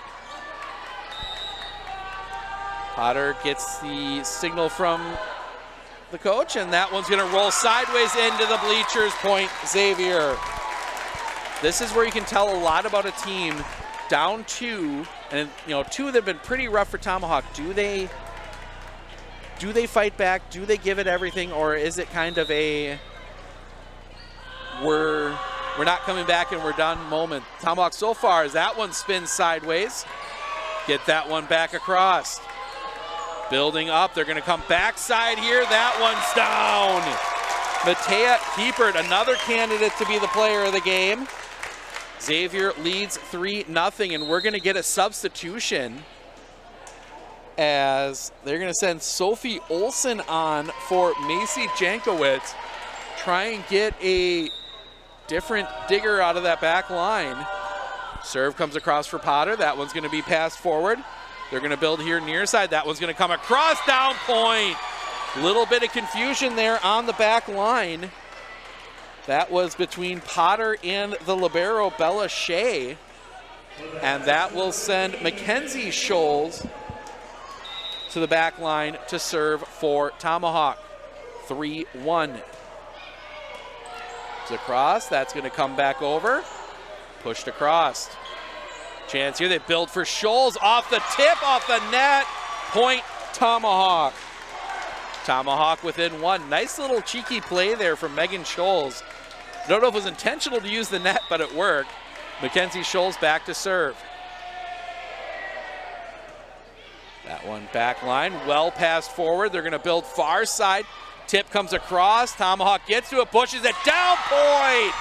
Potter gets the signal from the coach, and that one's going to roll sideways into the bleachers. Point Xavier. This is where you can tell a lot about a team. Down 2, and two that have been pretty rough for Tomahawk. Do they fight back? Do they give it everything, or is it kind of a we're not coming back and we're done moment? Tomahawk so far as that one spins sideways. Get that one back across. Building up, they're going to come backside here. That one's down. Matea Kiepert, another candidate to be the player of the game. Xavier leads 3-0, and we're going to get a substitution as they're going to send Sophie Olsen on for Macy Jankowitz. Try and get a different digger out of that back line. Serve comes across for Potter. That one's going to be passed forward. They're going to build here near side. That one's going to come across, down point. Little bit of confusion there on the back line. That was between Potter and the libero, Bella Shea. And that will send Mackenzie Scholes to the back line to serve for Tomahawk. 3-1. It's across. That's going to come back over. Pushed across. Chance here. They build for Scholes. Off the tip, off the net. Point Tomahawk. Tomahawk within 1. Nice little cheeky play there from Megan Scholes. Don't know if it was intentional to use the net, but it worked. Mackenzie Scholes back to serve. That one back line, well passed forward. They're going to build far side. Tip comes across. Tomahawk gets to it, pushes it down point.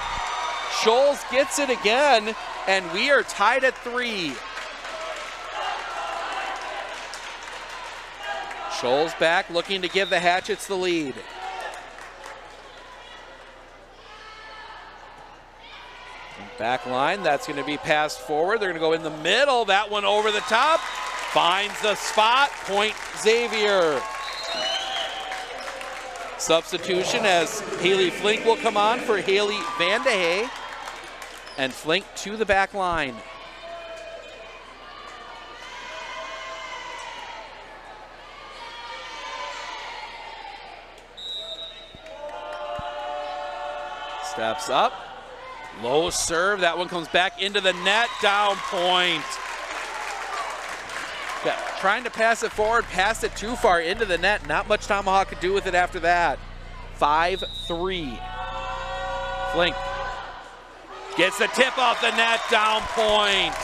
Scholes gets it again, and we are tied at 3. Scholes back, looking to give the Hatchets the lead. Back line, that's going to be passed forward. They're going to go in the middle. That one over the top. Finds the spot. Point Xavier. Substitution as Haley Flink will come on for Haley Vandehey. And Flink to the back line. Steps up. Low serve. That one comes back into the net. Down point. Yeah, trying to pass it forward, passed it too far into the net. Not much Tomahawk could do with it after that. 5-3. Flink gets the tip off the net. Down point.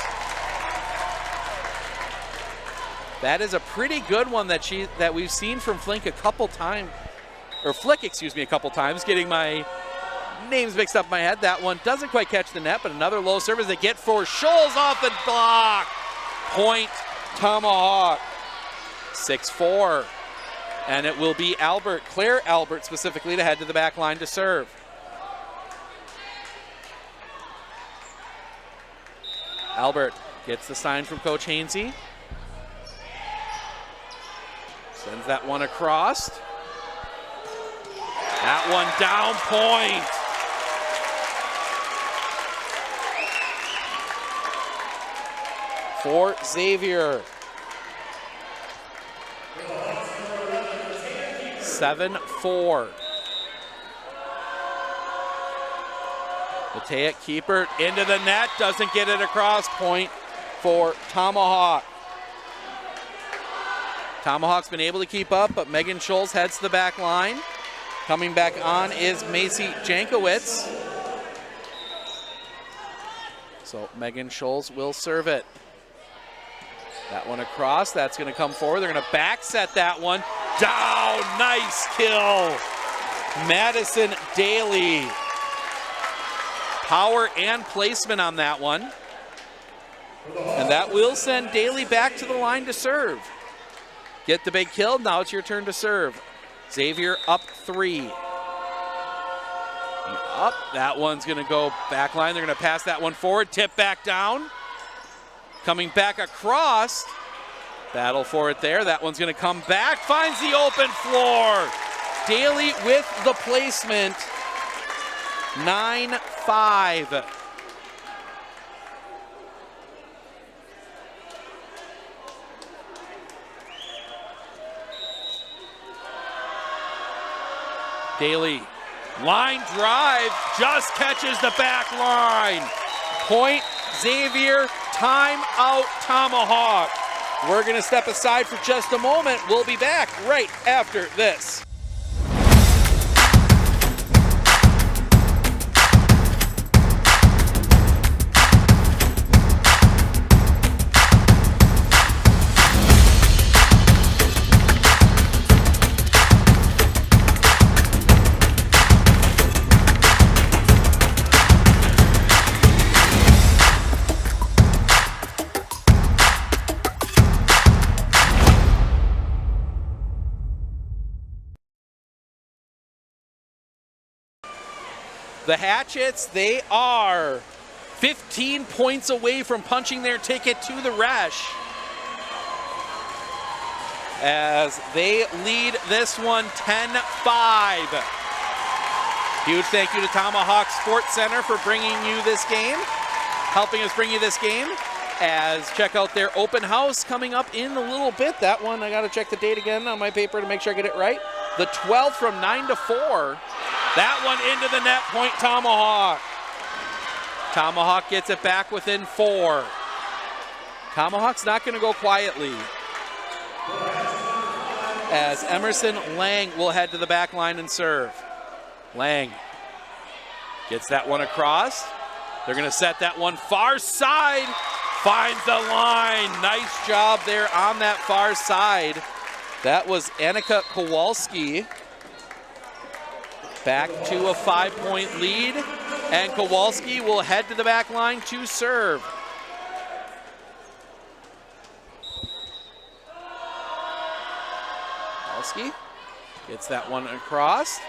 That is a pretty good one that we've seen from Flink a couple times, or Flick, excuse me, a couple times. Getting my names mixed up in my head. That one doesn't quite catch the net, but another low serve as they get for Scholes off the block. Point Tomahawk. 6-4. And it will be Claire Albert specifically, to head to the back line to serve. Albert gets the sign from Coach Hainsey. Sends that one across. That one down point. For Xavier. 7-4. Matea Kiepert into the net, doesn't get it across. Point for Tomahawk. Tomahawk's been able to keep up, but Megan Scholes heads to the back line. Coming back on is Macy Jankowitz. So Megan Scholes will serve it. That one across, that's gonna come forward. They're gonna back set that one. Down, nice kill. Madison Daly. Power and placement on that one. And that will send Daly back to the line to serve. Get the big kill, now it's your turn to serve. Xavier up 3. Up, that one's gonna go back line. They're gonna pass that one forward, tip back down. Coming back across, battle for it there. That one's gonna come back, finds the open floor. Daly with the placement, 9-5. Daly, line drive, just catches the back line. Point Xavier, timeout Tomahawk. We're gonna step aside for just a moment. We'll be back right after this. The Hatchets, they are 15 points away from punching their ticket to the Resch, as they lead this one 10-5. Huge thank you to Tomahawk Sports Center for bringing you this game, helping us bring you this game. As check out their open house coming up in a little bit. That one, I gotta check the date again on my paper to make sure I get it right. The 12th from 9 to 4. That one into the net, point Tomahawk. Tomahawk gets it back within 4. Tomahawk's not gonna go quietly, as Emerson Lang will head to the back line and serve. Lang gets that one across. They're gonna set that one far side, finds the line. Nice job there on that far side. That was Annika Kowalski. Back to a 5-point lead, and Kowalski will head to the back line to serve. Kowalski gets that one across.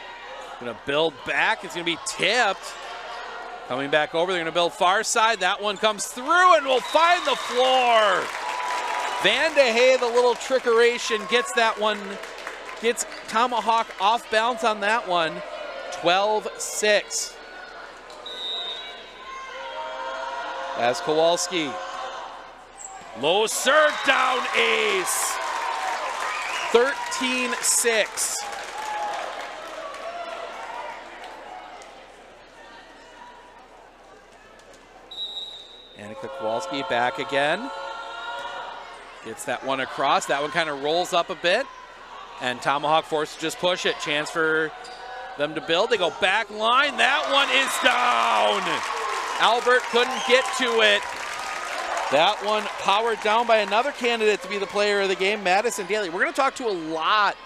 Gonna build back, it's gonna be tipped. Coming back over, they're gonna build far side. That one comes through and will find the floor. Van de Hey, the little trickeration, gets that one, gets Tomahawk off balance on that one. 12-6. As Kowalski. Low serve down ace. 13-6. Annika Kowalski back again. Gets that one across. That one kind of rolls up a bit. And Tomahawk forced to just push it. Chance for them to build. They go back line. That one is down. Albert couldn't get to it. That one powered down by another candidate to be the player of the game, Madison Daly. We're going to talk to a lot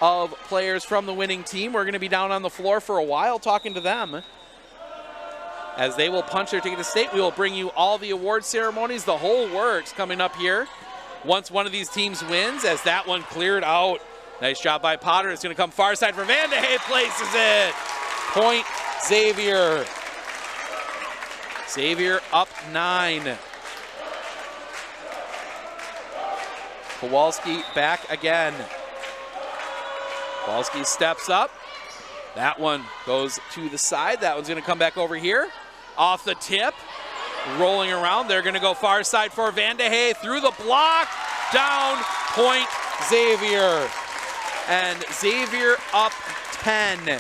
of players from the winning team. We're going to be down on the floor for a while talking to them, as they will punch their ticket to state. We will bring you all the award ceremonies, the whole works coming up here once one of these teams wins, as that one cleared out. Nice job by Potter. It's going to come far side for Van de Hey, places it. Point Xavier. Xavier up 9. Kowalski back again. Kowalski steps up. That one goes to the side. That one's going to come back over here. Off the tip. Rolling around. They're going to go far side for Van de Hey. Through the block. Down. Point Xavier. And Xavier up 10.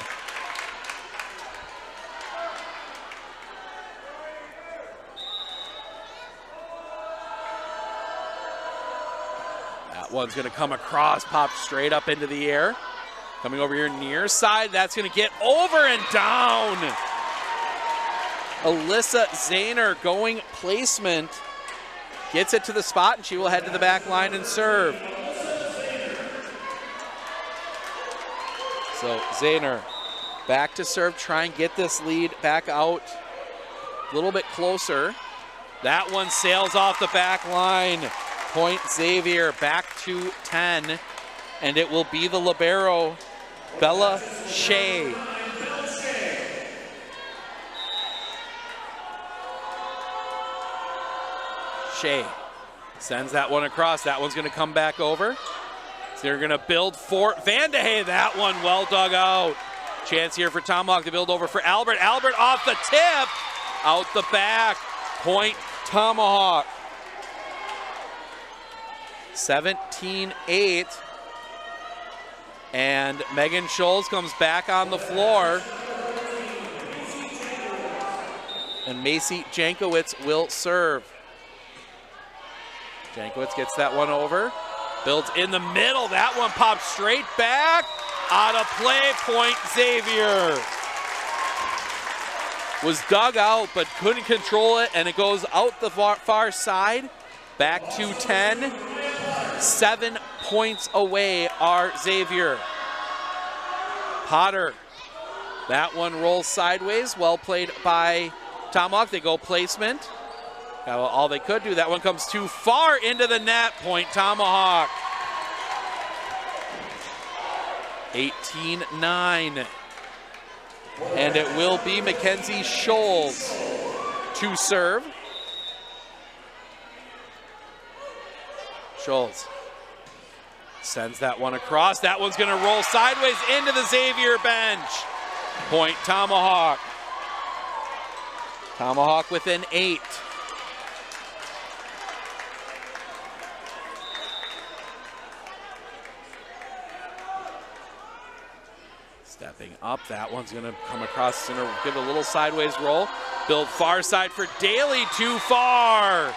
That one's going to come across, pop straight up into the air. Coming over here near side, that's going to get over and down. Alyssa Zahner going placement. Gets it to the spot, and she will head to the back line and serve. So Zahner back to serve, try and get this lead back out a little bit closer. That one sails off the back line. Point Xavier back to 10, and it will be the libero, Bella Shea. Shea sends that one across. That one's going to come back over. So they're going to build for Vandehey. That one well dug out. Chance here for Tomahawk to build over for Albert. Albert off the tip. Out the back. Point Tomahawk. 17-8. And Megan Scholes comes back on the floor. And Macy Jankowitz will serve. Jankowitz gets that one over. Builds in the middle. That one pops straight back. Out of play, point Xavier. Was dug out, but couldn't control it, and it goes out the far side. Back to 10. 7 points away are Xavier. Potter. That one rolls sideways. Well played by Tomahawk. They go placement. All they could do. That one comes too far into the net. Point Tomahawk. 18-9. And it will be Mackenzie Scholes to serve. Scholes sends that one across. That one's going to roll sideways into the Xavier bench. Point Tomahawk. Tomahawk within 8. Stepping up, that one's going to come across center, give a little sideways roll. Build far side for Daly, too far.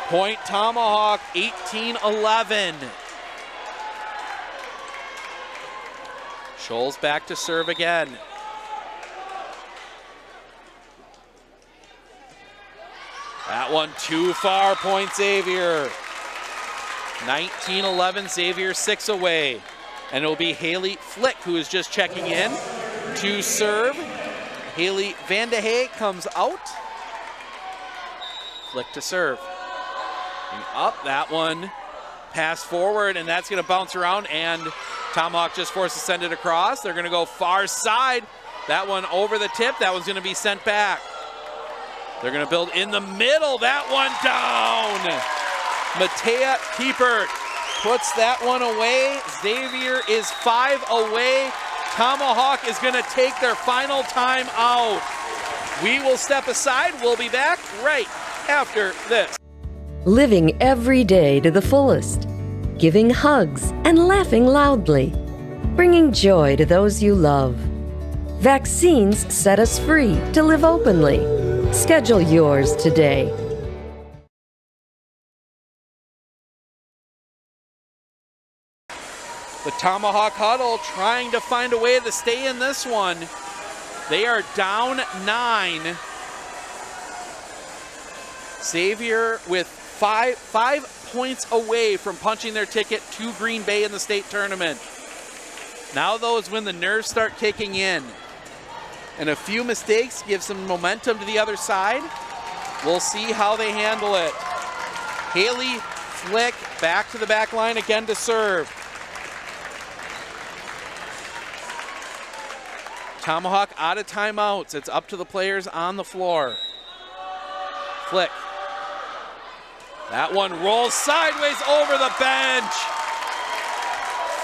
Point Tomahawk, 18-11. Scholes back to serve again. That one too far, point Xavier. 19-11, Xavier 6 away. And it will be Haley Flick who is just checking in to serve. Haley Vandehey comes out. Flick to serve. And up, that one pass forward, and that's going to bounce around, and Tomahawk just forced to send it across. They're going to go far side. That one over the tip. That one's going to be sent back. They're going to build in the middle. That one down. Matea Kiepert puts that one away. Xavier is 5 away. Tomahawk is going to take their final time out. We will step aside. We'll be back right after this. Living every day to the fullest. Giving hugs and laughing loudly. Bringing joy to those you love. Vaccines set us free to live openly. Schedule yours today. The Tomahawk huddle trying to find a way to stay in this one. They are down 9. Xavier with five points away from punching their ticket to Green Bay in the state tournament. Now though is when the nerves start kicking in. And a few mistakes give some momentum to the other side. We'll see how they handle it. Haley Flick back to the back line again to serve. Tomahawk out of timeouts. It's up to the players on the floor. Flick. That one rolls sideways over the bench.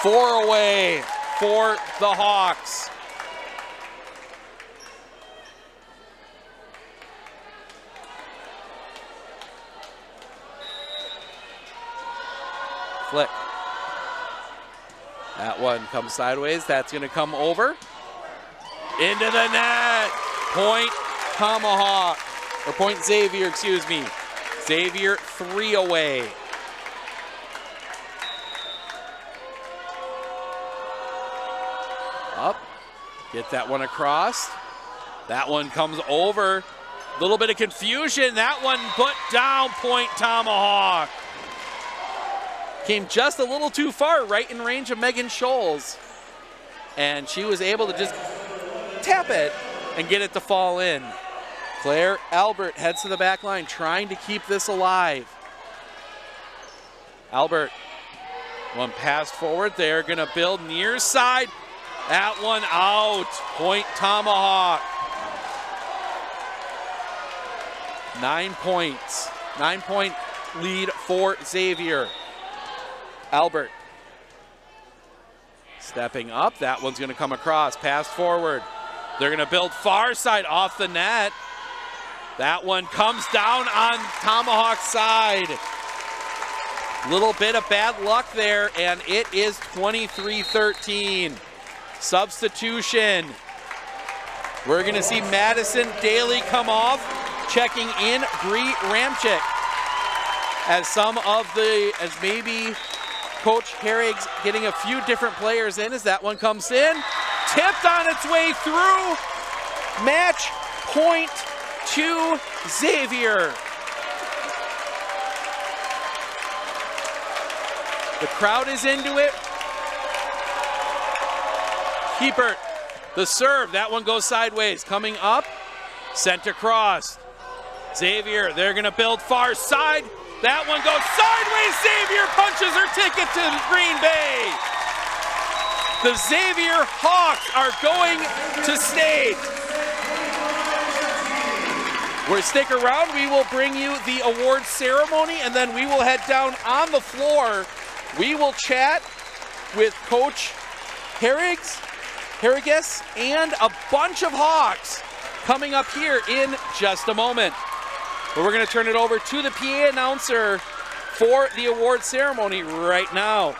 4 away for the Hawks. Flick. That one comes sideways. That's going to come over. Into the net. Point Tomahawk. Or point Xavier, excuse me. Xavier 3 away. Up, get that one across. That one comes over. A little bit of confusion. That one put down, point Tomahawk. Came just a little too far, right in range of Megan Scholes. And she was able to just tap it and get it to fall in. Claire Albert heads to the back line, trying to keep this alive. Albert, one pass forward. They're going to build near side. That one out. Point Tomahawk. 9 points. 9-point lead for Xavier. Albert stepping up. That one's going to come across. Pass forward. They're going to build far side off the net. That one comes down on Tomahawk's side. Little bit of bad luck there, and it is 23-13. Substitution. We're going to see Madison Daly come off, checking in Bree Ramchick. As maybe Coach Herrig's getting a few different players in as that one comes in. Tipped on its way through. Match point to Xavier. The crowd is into it. Keepert, the serve, that one goes sideways. Coming up, sent across. Xavier, they're gonna build far side. That one goes sideways. Xavier punches her ticket to Green Bay. The Xavier Hawks are going to state. We'll stick around. We will bring you the award ceremony, and then we will head down on the floor. We will chat with Coach Harrigas and a bunch of Hawks coming up here in just a moment. But we're going to turn it over to the PA announcer for the award ceremony right now.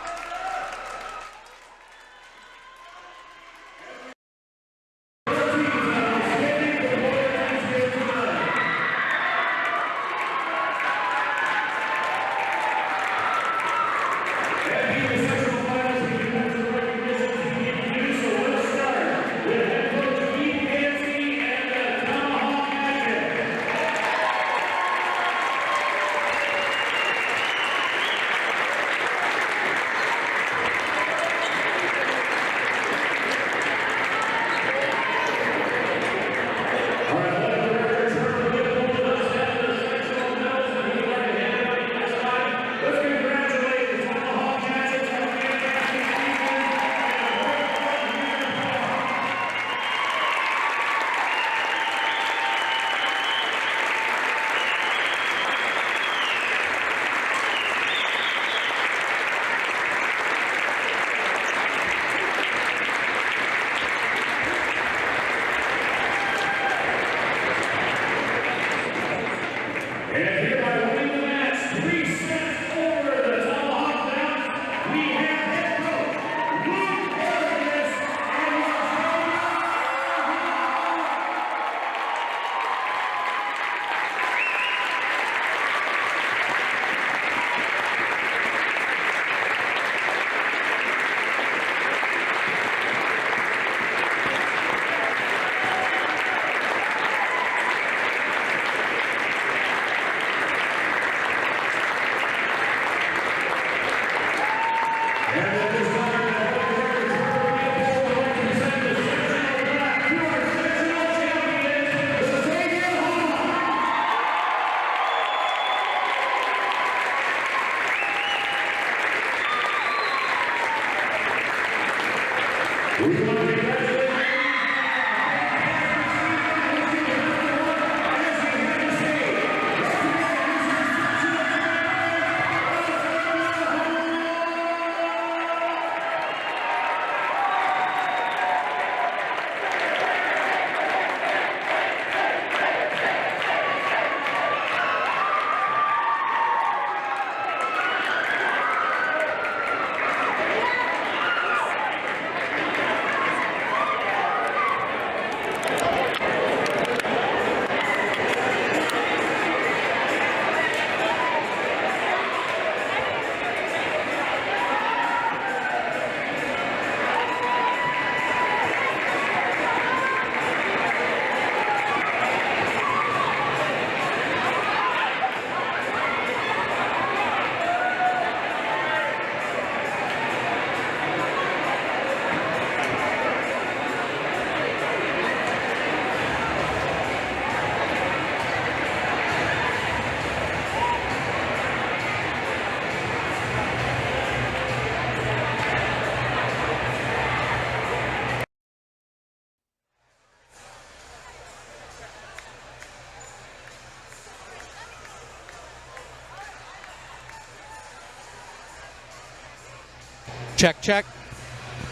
Check, check.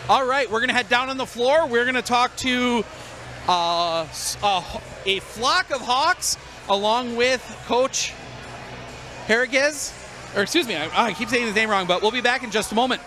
All right, we're going to head down on the floor. We're going to talk to a flock of Hawks along with Coach Harriges. Or excuse me, I keep saying his name wrong, but we'll be back in just a moment.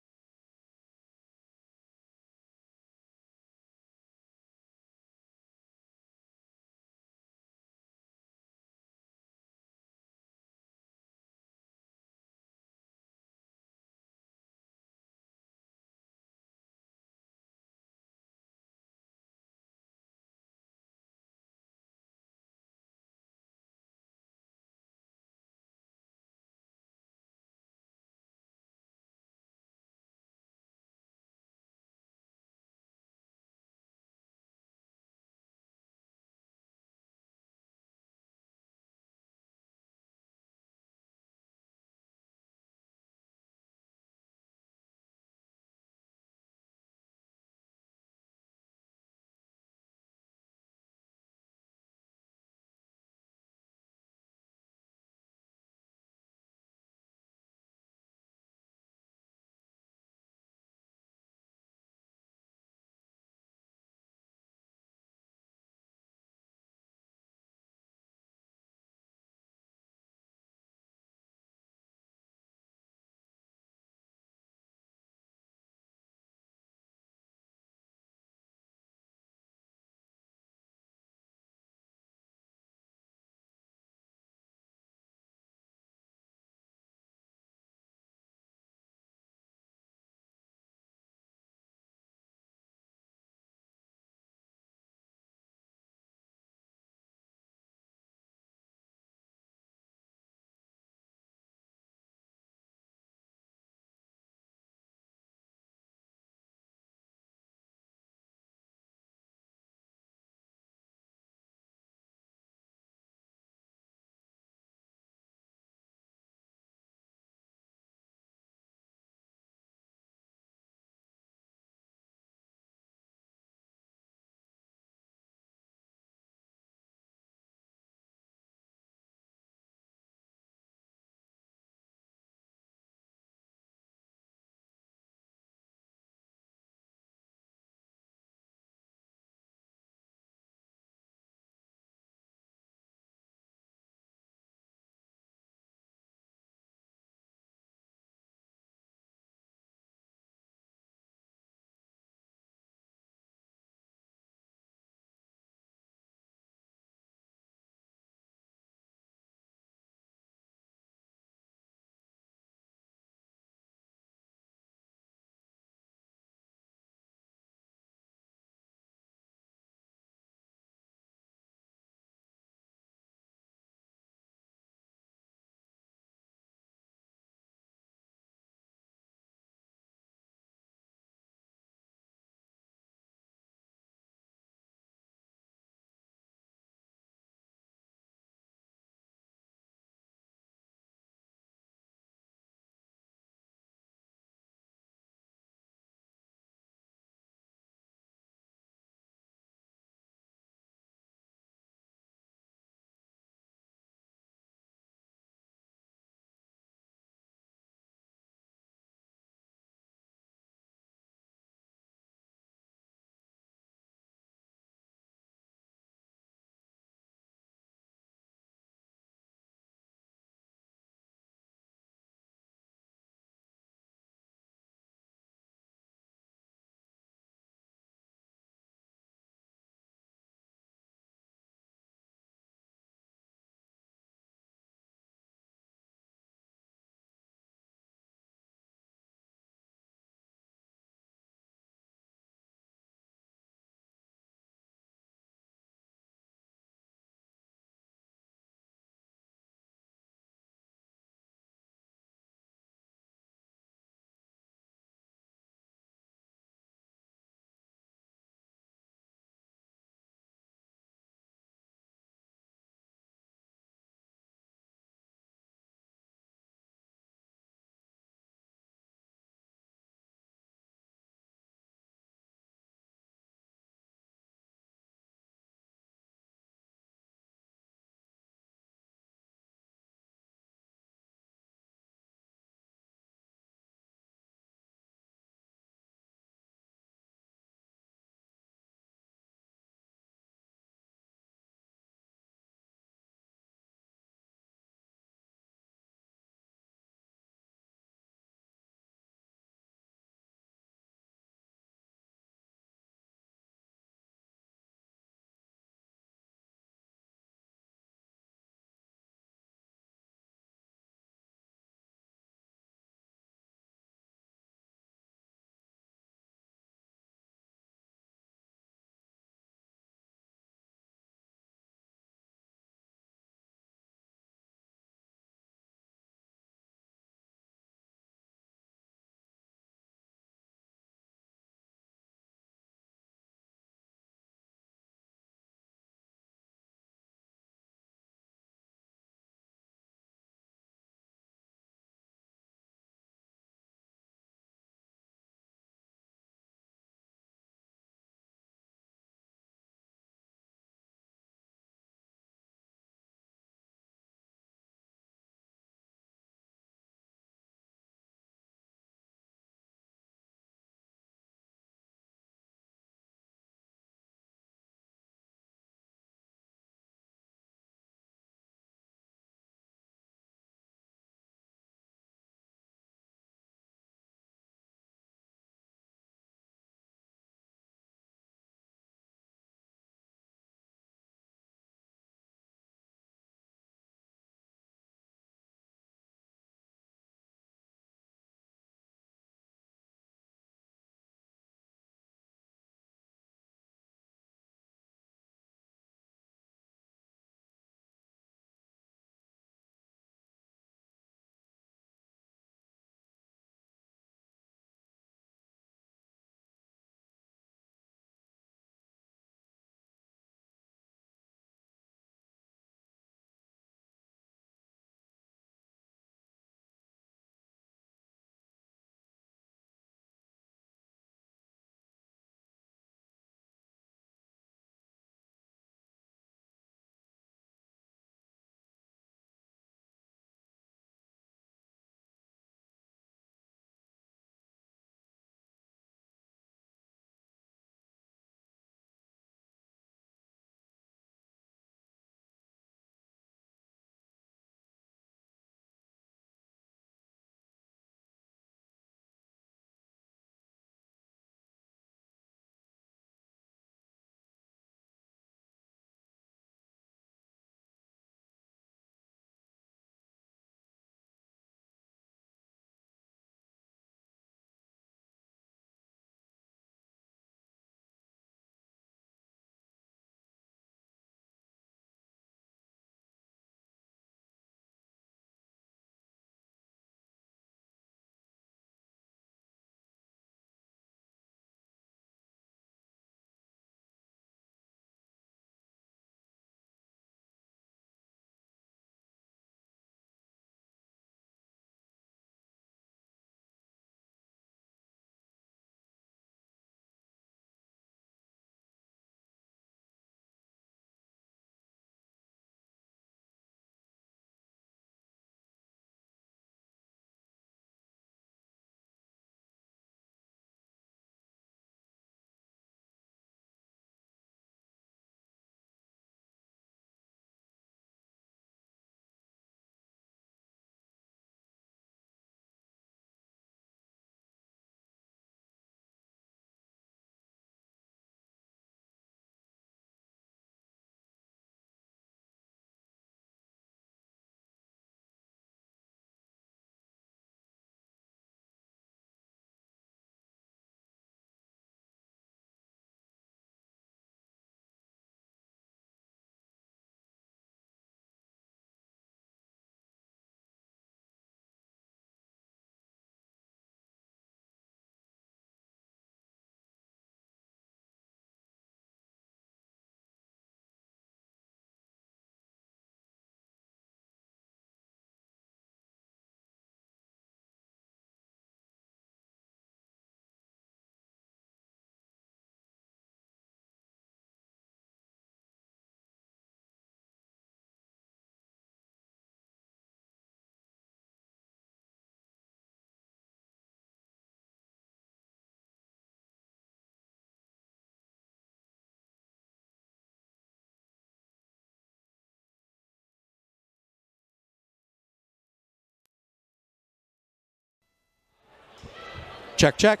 Check, check.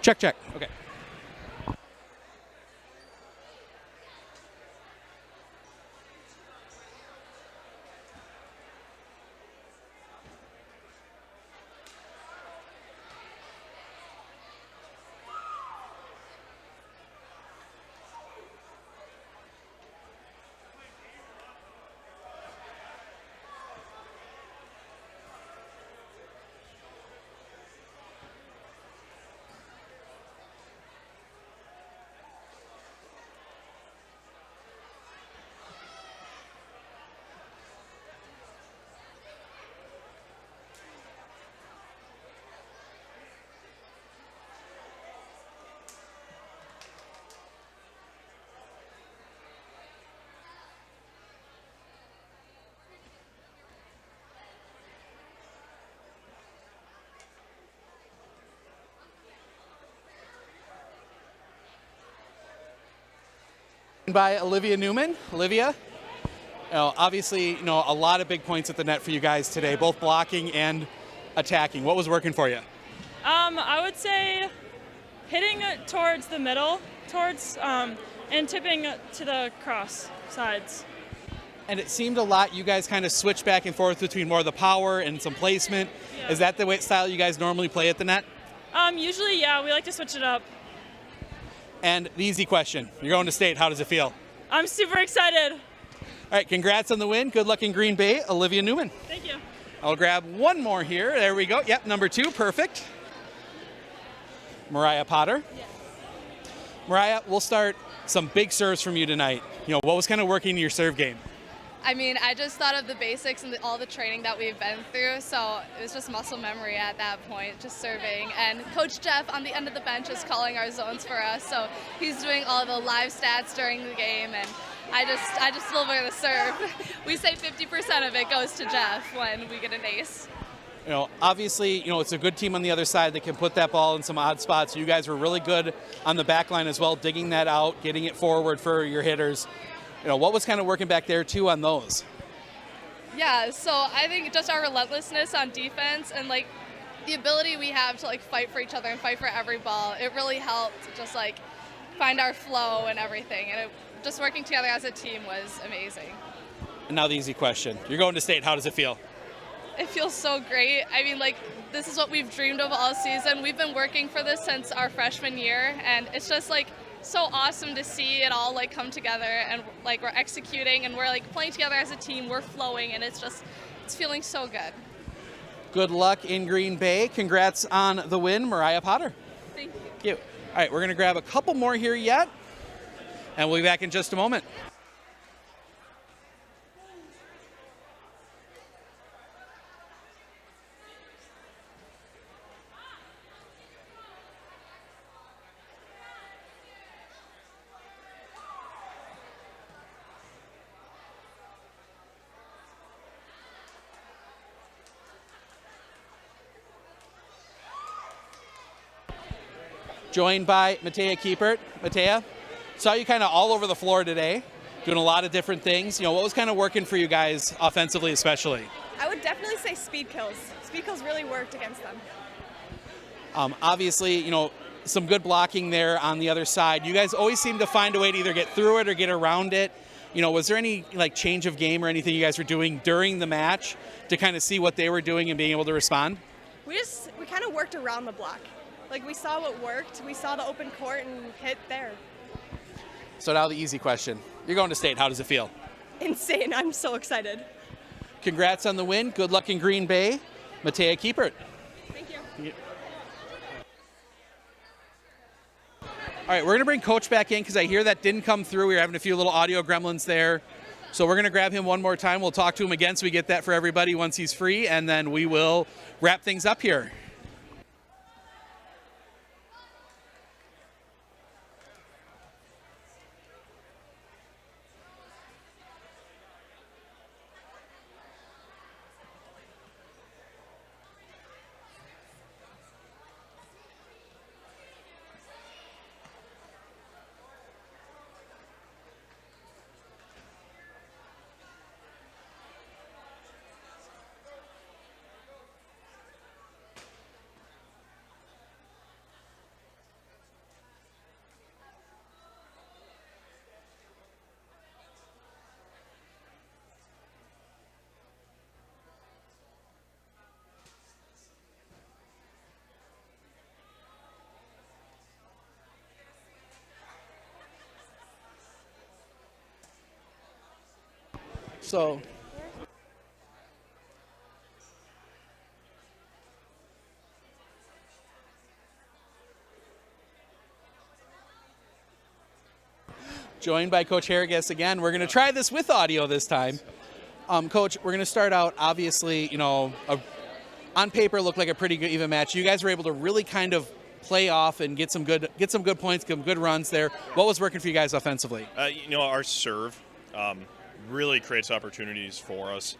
Check, check. Okay. By Olivia Newman. Olivia, obviously, a lot of big points at the net for you guys today, both blocking and attacking. What was working for you? I would say hitting towards the middle, and tipping to the cross sides. And it seemed a lot you guys kind of switched back and forth between more of the power and some placement. Yeah. Is that the style you guys normally play at the net? Usually, yeah, we like to switch it up. And the easy question, you're going to state, how does it feel? I'm super excited. All right, congrats on the win. Good luck in Green Bay, Olivia Newman. Thank you. I'll grab one more here. There we go. Yep, number 2, perfect. Mariah Potter. Yeah. Mariah, we'll start some big serves from you tonight. What was kind of working in your serve game? I mean, I just thought of the basics and all the training that we've been through, so it was just muscle memory at that point, just serving. And Coach Jeff on the end of the bench is calling our zones for us, so he's doing all the live stats during the game, and I just live with the serve. We say 50% of it goes to Jeff when we get an ace. Obviously, it's a good team on the other side that can put that ball in some odd spots. You guys were really good on the back line as well, digging that out, getting it forward for your hitters. What was kind of working back there, too, on those? Yeah, so I think just our relentlessness on defense and, the ability we have to, fight for each other and fight for every ball, it really helped just, find our flow and everything. And just working together as a team was amazing. And now the easy question. You're going to state. How does it feel? It feels so great. I mean, this is what we've dreamed of all season. We've been working for this since our freshman year, and it's just, so awesome to see it all come together, and we're executing and we're playing together as a team. We're flowing, and it's feeling so good. Good luck in Green Bay. Congrats on the win, Mariah Potter. Thank you. Thank you. All right, we're going to grab a couple more here yet, and we'll be back in just a moment. Joined by Matea Kiepert. Matea, saw you kind of all over the floor today, doing a lot of different things. What was kind of working for you guys offensively especially? I would definitely say speed kills. Speed kills really worked against them. Obviously, some good blocking there on the other side. You guys always seem to find a way to either get through it or get around it. Was there any change of game or anything you guys were doing during the match to kind of see what they were doing and being able to respond? We kind of worked around the block. We saw what worked. We saw the open court and hit there. So now the easy question. You're going to state. How does it feel? Insane. I'm so excited. Congrats on the win. Good luck in Green Bay. Matea Kiepert. Thank you. All right, we're going to bring Coach back in because I hear that didn't come through. We were having a few little audio gremlins there. So we're going to grab him one more time. We'll talk to him again so we get that for everybody once he's free, and then we will wrap things up here. So. Joined by Coach Harrigas again. We're going to try this with audio this time. Coach, we're going to start out, obviously, on paper looked like a pretty good even match. You guys were able to really kind of play off and get some good points, some good runs there. What was working for you guys offensively? Our serve really creates opportunities for us.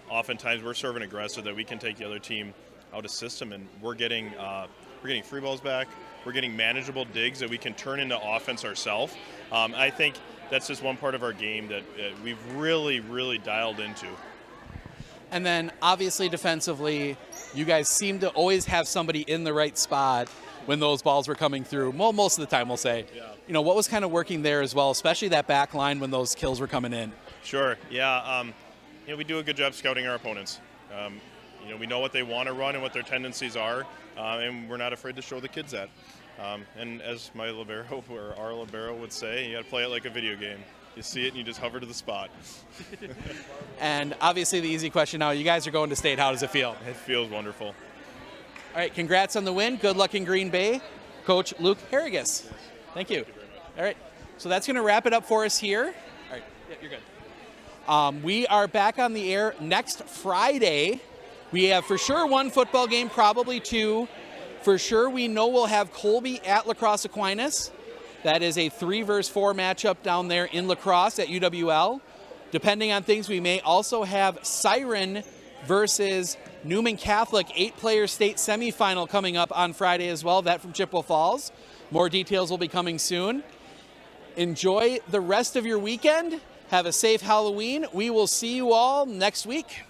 Oftentimes we're serving aggressive that we can take the other team out of system, and we're getting free balls back. We're getting manageable digs that we can turn into offense ourselves. I think that's just one part of our game that we've really, really dialed into. And then obviously defensively, you guys seem to always have somebody in the right spot when those balls were coming through. Well, most of the time, we'll say. Yeah. What was kind of working there as well, especially that back line when those kills were coming in? Sure. Yeah. We do a good job scouting our opponents. We know what they want to run and what their tendencies are, and we're not afraid to show the kids that. And as my libero, or our libero would say, you got to play it like a video game. You see it and you just hover to the spot. And obviously the easy question now, you guys are going to state. How does it feel? It feels wonderful. All right, congrats on the win. Good luck in Green Bay. Coach Luke Harrigas. Thank you. All right, so that's going to wrap it up for us here. All right, yeah, you're good. We are back on the air next Friday. We have for sure one football game, probably two. For sure, we know we'll have Colby at La Crosse Aquinas. That is a 3-versus-4 matchup down there in La Crosse at UWL. Depending on things, we may also have Siren versus Newman Catholic, 8-player state semifinal coming up on Friday as well. That from Chippewa Falls. More details will be coming soon. Enjoy the rest of your weekend. Have a safe Halloween. We will see you all next week.